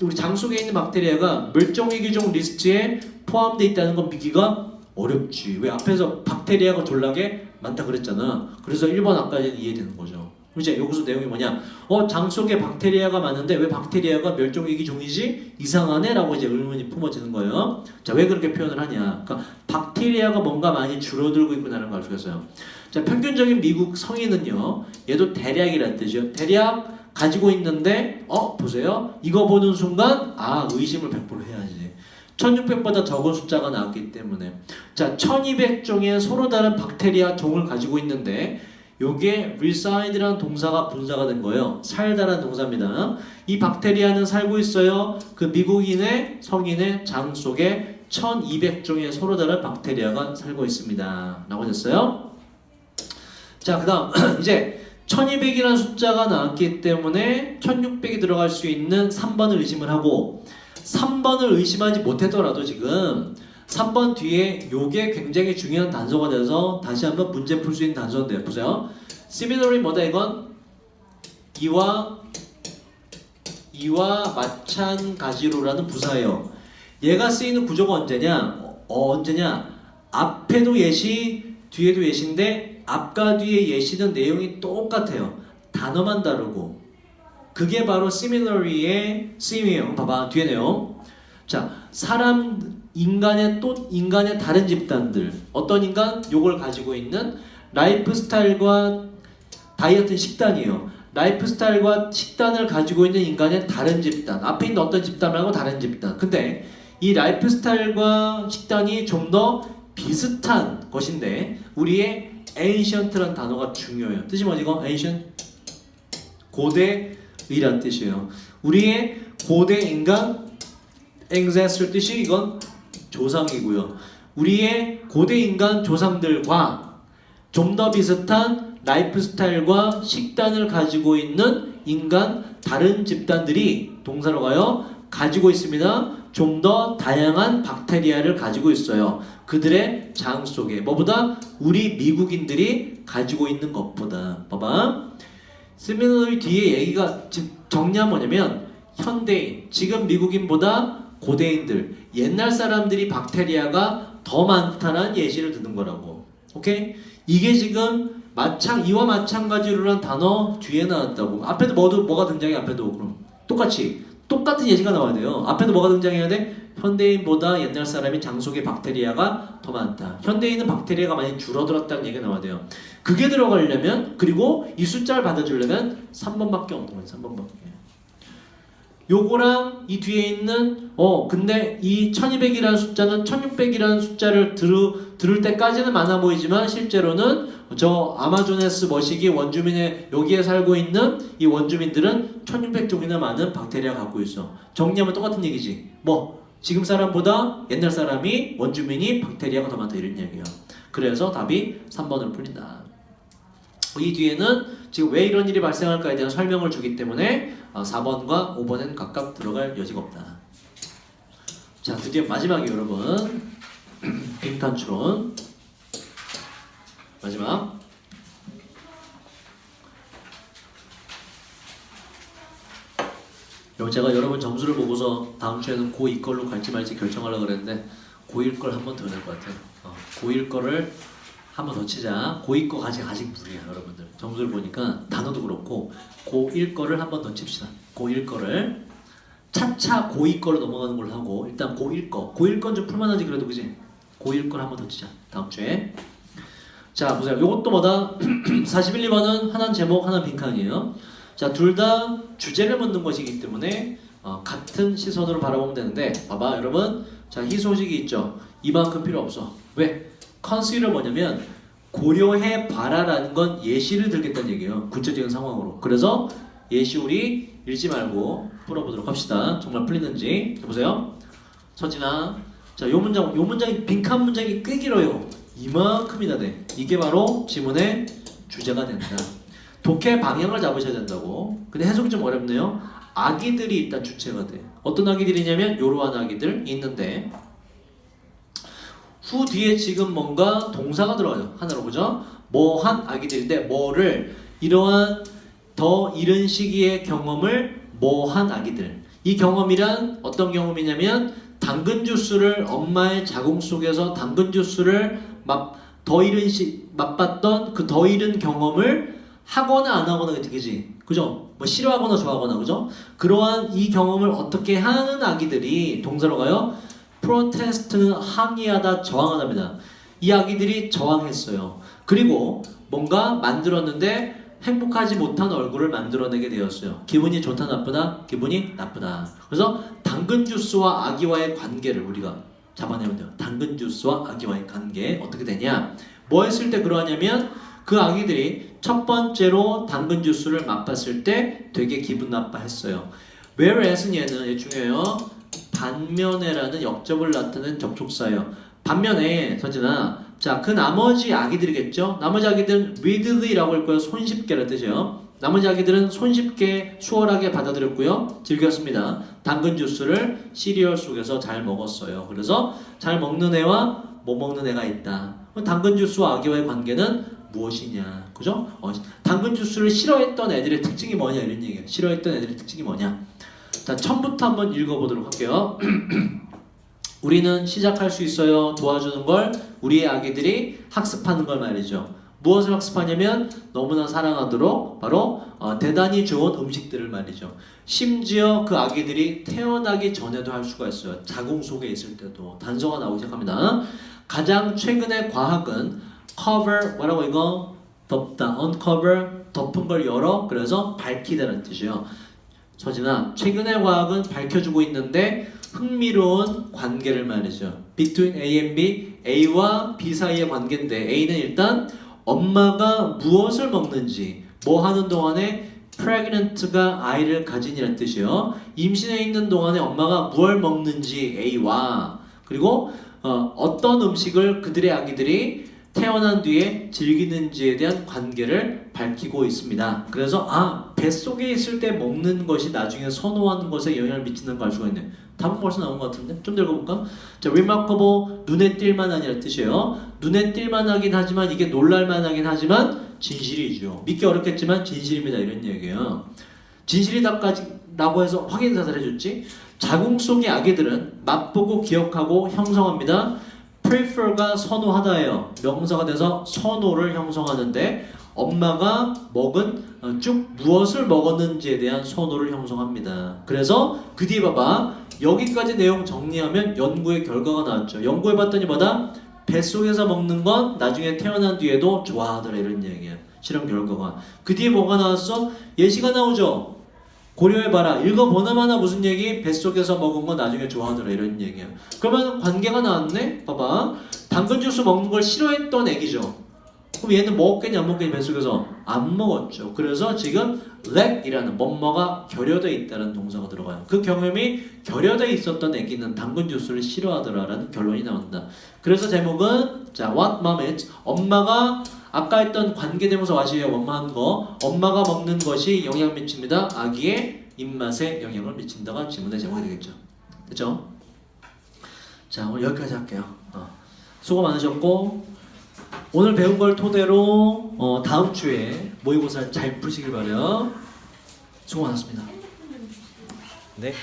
우리 장 속에 있는 박테리아가 멸종위기종 리스트에 포함되어 있다는 건 믿기가 어렵지. 왜? 앞에서 박테리아가 졸라게 많다 그랬잖아. 그래서 1번 앞까지는 이해되는 거죠. 이제 여기서 내용이 뭐냐? 장 속에 박테리아가 많은데 왜 박테리아가 멸종위기종이지? 이상하네? 라고 이제 의문이 품어지는 거예요. 자, 왜 그렇게 표현을 하냐? 그러니까 박테리아가 뭔가 많이 줄어들고 있구나라는 걸 알 수 있어요. 자, 평균적인 미국 성인은요, 얘도 대략이라는 뜻이요. 대략 가지고 있는데, 보세요. 이거 보는 순간, 의심을 100% 해야지. 1600보다 적은 숫자가 나왔기 때문에. 자, 1200종의 서로 다른 박테리아 종을 가지고 있는데, 요게 reside라는 동사가 분사가 된 거예요. 살다라는 동사입니다. 이 박테리아는 살고 있어요. 그 미국인의 성인의 장 속에 1200종의 서로 다른 박테리아가 살고 있습니다. 라고 했어요. 자, 그 다음 이제 1200이라는 숫자가 나왔기 때문에 1600이 들어갈 수 있는 3번을 의심을 하고 3번을 의심하지 못했더라도 지금 3번 뒤에 요게 굉장히 중요한 단서가 돼서 다시 한번 문제 풀 수 있는 단서인데요. 보세요. similarly 뭐다 이건? 이와 마찬가지로라는 부사예요. 얘가 쓰이는 구조가 언제냐? 앞에도 예시, 뒤에도 예시인데 앞과 뒤에 예시는 내용이 똑같아요. 단어만 다르고. 그게 바로 similarly의 쓰임이에요. 봐봐, 뒤에 내용. 자, 인간의 다른 집단들. 어떤 인간? 요걸 가지고 있는 라이프 스타일과 다이어트 식단이에요. 라이프 스타일과 식단을 가지고 있는 인간의 다른 집단. 앞에 있는 어떤 집단 말고 다른 집단. 근데 이 라이프 스타일과 식단이 좀 더 비슷한 것인데 우리의 ancient라는 단어가 중요해요. 뜻이 뭐지 이거? ancient? 고대의란 뜻이에요. 우리의 고대 인간 ancestor 뜻이 이건 조상이고요. 우리의 고대 인간 조상들과 좀 더 비슷한 라이프 스타일과 식단을 가지고 있는 인간 다른 집단들이 동사로 가요. 가지고 있습니다. 좀 더 다양한 박테리아를 가지고 있어요. 그들의 장 속에 뭐보다 우리 미국인들이 가지고 있는 것보다. 봐봐. similarly 뒤에 얘기가 정리하면 뭐냐면 현대인, 지금 미국인보다 고대인들, 옛날 사람들이 박테리아가 더 많다는 예시를 듣는 거라고. 오케이? 이게 지금 이와 마찬가지로란 단어 뒤에 나왔다고. 앞에도 뭐가 등장해? 앞에도 그럼 똑같은 예시가 나와야 돼요. 앞에도 뭐가 등장해야 돼? 현대인보다 옛날 사람이 장 속에 박테리아가 더 많다. 현대인은 박테리아가 많이 줄어들었다는 얘기가 나와야 돼요. 그게 들어가려면, 그리고 이 숫자를 받아주려면 3번밖에 없는 거예요. 3번밖에. 요거랑 이 뒤에 있는 근데 이 1200이라는 숫자는 1600이라는 숫자를 들을 때까지는 많아 보이지만 실제로는 저 아마존에스 머시기 원주민의 여기에 살고 있는 이 원주민들은 1600종이나 많은 박테리아가 갖고 있어. 정리하면 똑같은 얘기지. 지금 사람보다 옛날 사람이 원주민이 박테리아가 더 많다 이런 얘기야. 그래서 답이 3번으로 풀린다. 이 뒤에는 지금 왜 이런 일이 발생할까에 대한 설명을 주기 때문에 4번과 5번엔 각각 들어갈 여지가 없다. 자, 드디어 마지막이에요 여러분. 빈칸 추론 마지막. 제가 여러분 점수를 보고서 다음 주에는 고2 걸로 갈지 말지 결정하려고 그랬는데 고1 걸 한 번 더 낼 것 같아요. 고1 거를 한 번 더 치자. 고2 거 아직 무리야 여러분들. 점수를 보니까 단어도 그렇고 고1 거를 한 번 더 칩시다. 고1 거를 차차 고2 거로 넘어가는 걸로 하고 일단 고1 건 좀 풀만하지 그래도 그지? 고1 걸 한 번 더 치자 다음 주에. 자 보세요. 요것도 뭐다? 41, 2번은 하나는 제목 하나는 빈칸이에요. 자, 둘 다 주제를 묻는 것이기 때문에 같은 시선으로 바라보면 되는데 봐봐 여러분. 자, 희소식이 있죠. 이만큼 필요 없어. 왜? consider 뭐냐면 고려해 봐라라는 건 예시를 들겠다는 얘기예요. 구체적인 상황으로. 그래서 예시 우리 읽지 말고 풀어보도록 합시다. 정말 풀리는지 보세요. 서진아. 자, 요 문장이 빈칸 문장이 꽤 길어요. 이만큼이나 돼. 이게 바로 지문의 주제가 된다. 독해 방향을 잡으셔야 된다고. 근데 해석이 좀 어렵네요. 아기들이 일단 주체가 돼. 어떤 아기들이냐면 요러한 아기들 있는데 후 뒤에 지금 뭔가 동사가 들어가요. 하나로 보죠. 뭐한 아기들인데 뭐를 이러한 더 이른 시기의 경험을 뭐한 아기들. 이 경험이란 어떤 경험이냐면 당근 주스를 엄마의 자궁 속에서 당근 주스를 더 맛봤던 그 더 잃은 경험을 하거나 안 하거나 그지? 그죠? 뭐 싫어하거나 좋아하거나 그죠? 그러한 이 경험을 어떻게 하는 아기들이 동사로 가요? 프로테스트는 항의하다 저항하답니다. 이 아기들이 저항했어요. 그리고 뭔가 만들었는데 행복하지 못한 얼굴을 만들어내게 되었어요. 기분이 좋다 나쁘다? 기분이 나쁘다. 그래서 당근 주스와 아기와의 관계를 우리가 잡아내면 돼요. 당근 주스와 아기와의 관계 어떻게 되냐? 뭐 했을 때 그러냐면 그 아기들이 첫 번째로 당근 주스를 맛봤을 때 되게 기분 나빠했어요. Whereas는 얘는 중요해요. 반면에라는 역접을 나타내는 접속사예요. 반면에 서진아, 자, 그 나머지 아기들이겠죠? 나머지 아기들은 readly라고 할 거예요. 손쉽게라는 뜻이에요. 나머지 아기들은 손쉽게 수월하게 받아들였고요. 즐겼습니다. 당근 주스를 시리얼 속에서 잘 먹었어요. 그래서 잘 먹는 애와 못 먹는 애가 있다. 당근 주스와 아기와의 관계는 무엇이냐? 그죠? 당근 주스를 싫어했던 애들의 특징이 뭐냐? 이런 얘기예요. 싫어했던 애들의 특징이 뭐냐? 자, 처음부터 한번 읽어보도록 할게요. 우리는 시작할 수 있어요. 도와주는 걸 우리의 아기들이 학습하는 걸 말이죠. 무엇을 학습하냐면 너무나 사랑하도록 바로 대단히 좋은 음식들을 말이죠. 심지어 그 아기들이 태어나기 전에도 할 수가 있어요. 자궁 속에 있을 때도 단서가 나오기 시작합니다. 가장 최근의 과학은 cover 뭐라고 이거 덮다 uncover 덮은 걸 열어 그래서 밝히다라는 뜻이에요. 서진아, 최근의 과학은 밝혀주고 있는데 흥미로운 관계를 말이죠. Between A and B, A와 B 사이의 관계인데 A는 일단 엄마가 무엇을 먹는지 뭐 하는 동안에 pregnant가 아이를 가진이라는 뜻이에요. 임신해 있는 동안에 엄마가 무엇을 먹는지 A와 그리고 어떤 음식을 그들의 아기들이 태어난 뒤에 즐기는지에 대한 관계를 밝히고 있습니다. 그래서 뱃속에 있을 때 먹는 것이 나중에 선호하는 것에 영향을 미치는 걸 알 수가 있네. 답은 벌써 나온 것 같은데? 좀 더 읽어볼까? 자, remarkable, 눈에 띌만하니라는 뜻이에요. 눈에 띌만하긴 하지만 이게 놀랄만하긴 하지만 진실이죠. 믿기 어렵겠지만 진실입니다. 이런 얘기예요. 진실이다까지라고 해서 확인 사살을 해줬지. 자궁 속의 아기들은 맛보고 기억하고 형성합니다. prefer가 선호하다예요. 명사가 돼서 선호를 형성하는데 엄마가 먹은 쭉 무엇을 먹었는지에 대한 선호를 형성합니다. 그래서 그 뒤에 봐봐. 여기까지 내용 정리하면 연구의 결과가 나왔죠. 연구해봤더니 뭐다? 뱃속에서 먹는 건 나중에 태어난 뒤에도 좋아하더라 이런 얘기야. 실험 결과가. 그 뒤에 뭐가 나왔어? 예시가 나오죠. 고려해봐라. 읽어보나마나 무슨 얘기? 뱃속에서 먹은 거 나중에 좋아하더라 이런 얘기야. 그러면 관계가 나왔네? 봐봐. 당근 주스 먹는 걸 싫어했던 애기죠. 그럼 얘는 먹겠냐 안 먹겠냐 뱃속에서? 안 먹었죠. 그래서 지금 lack이라는 뭐뭐가 결여되어 있다는 동사가 들어가요. 그 경험이 결여되어 있었던 애기는 당근 주스를 싫어하더라라는 결론이 나온다. 그래서 제목은 자 what mom eats 엄마가 아까 했던 관계대명사 와시에요. 엄마 한 거. 엄마가 먹는 것이 영향 미칩니다. 아기의 입맛에 영향을 미친다가 지문의 제목이 되겠죠. 됐죠? 자, 오늘 여기까지 할게요. 수고 많으셨고 오늘 배운 걸 토대로 다음 주에 모의고사 잘 푸시길 바라요. 수고 많았습니다. 네.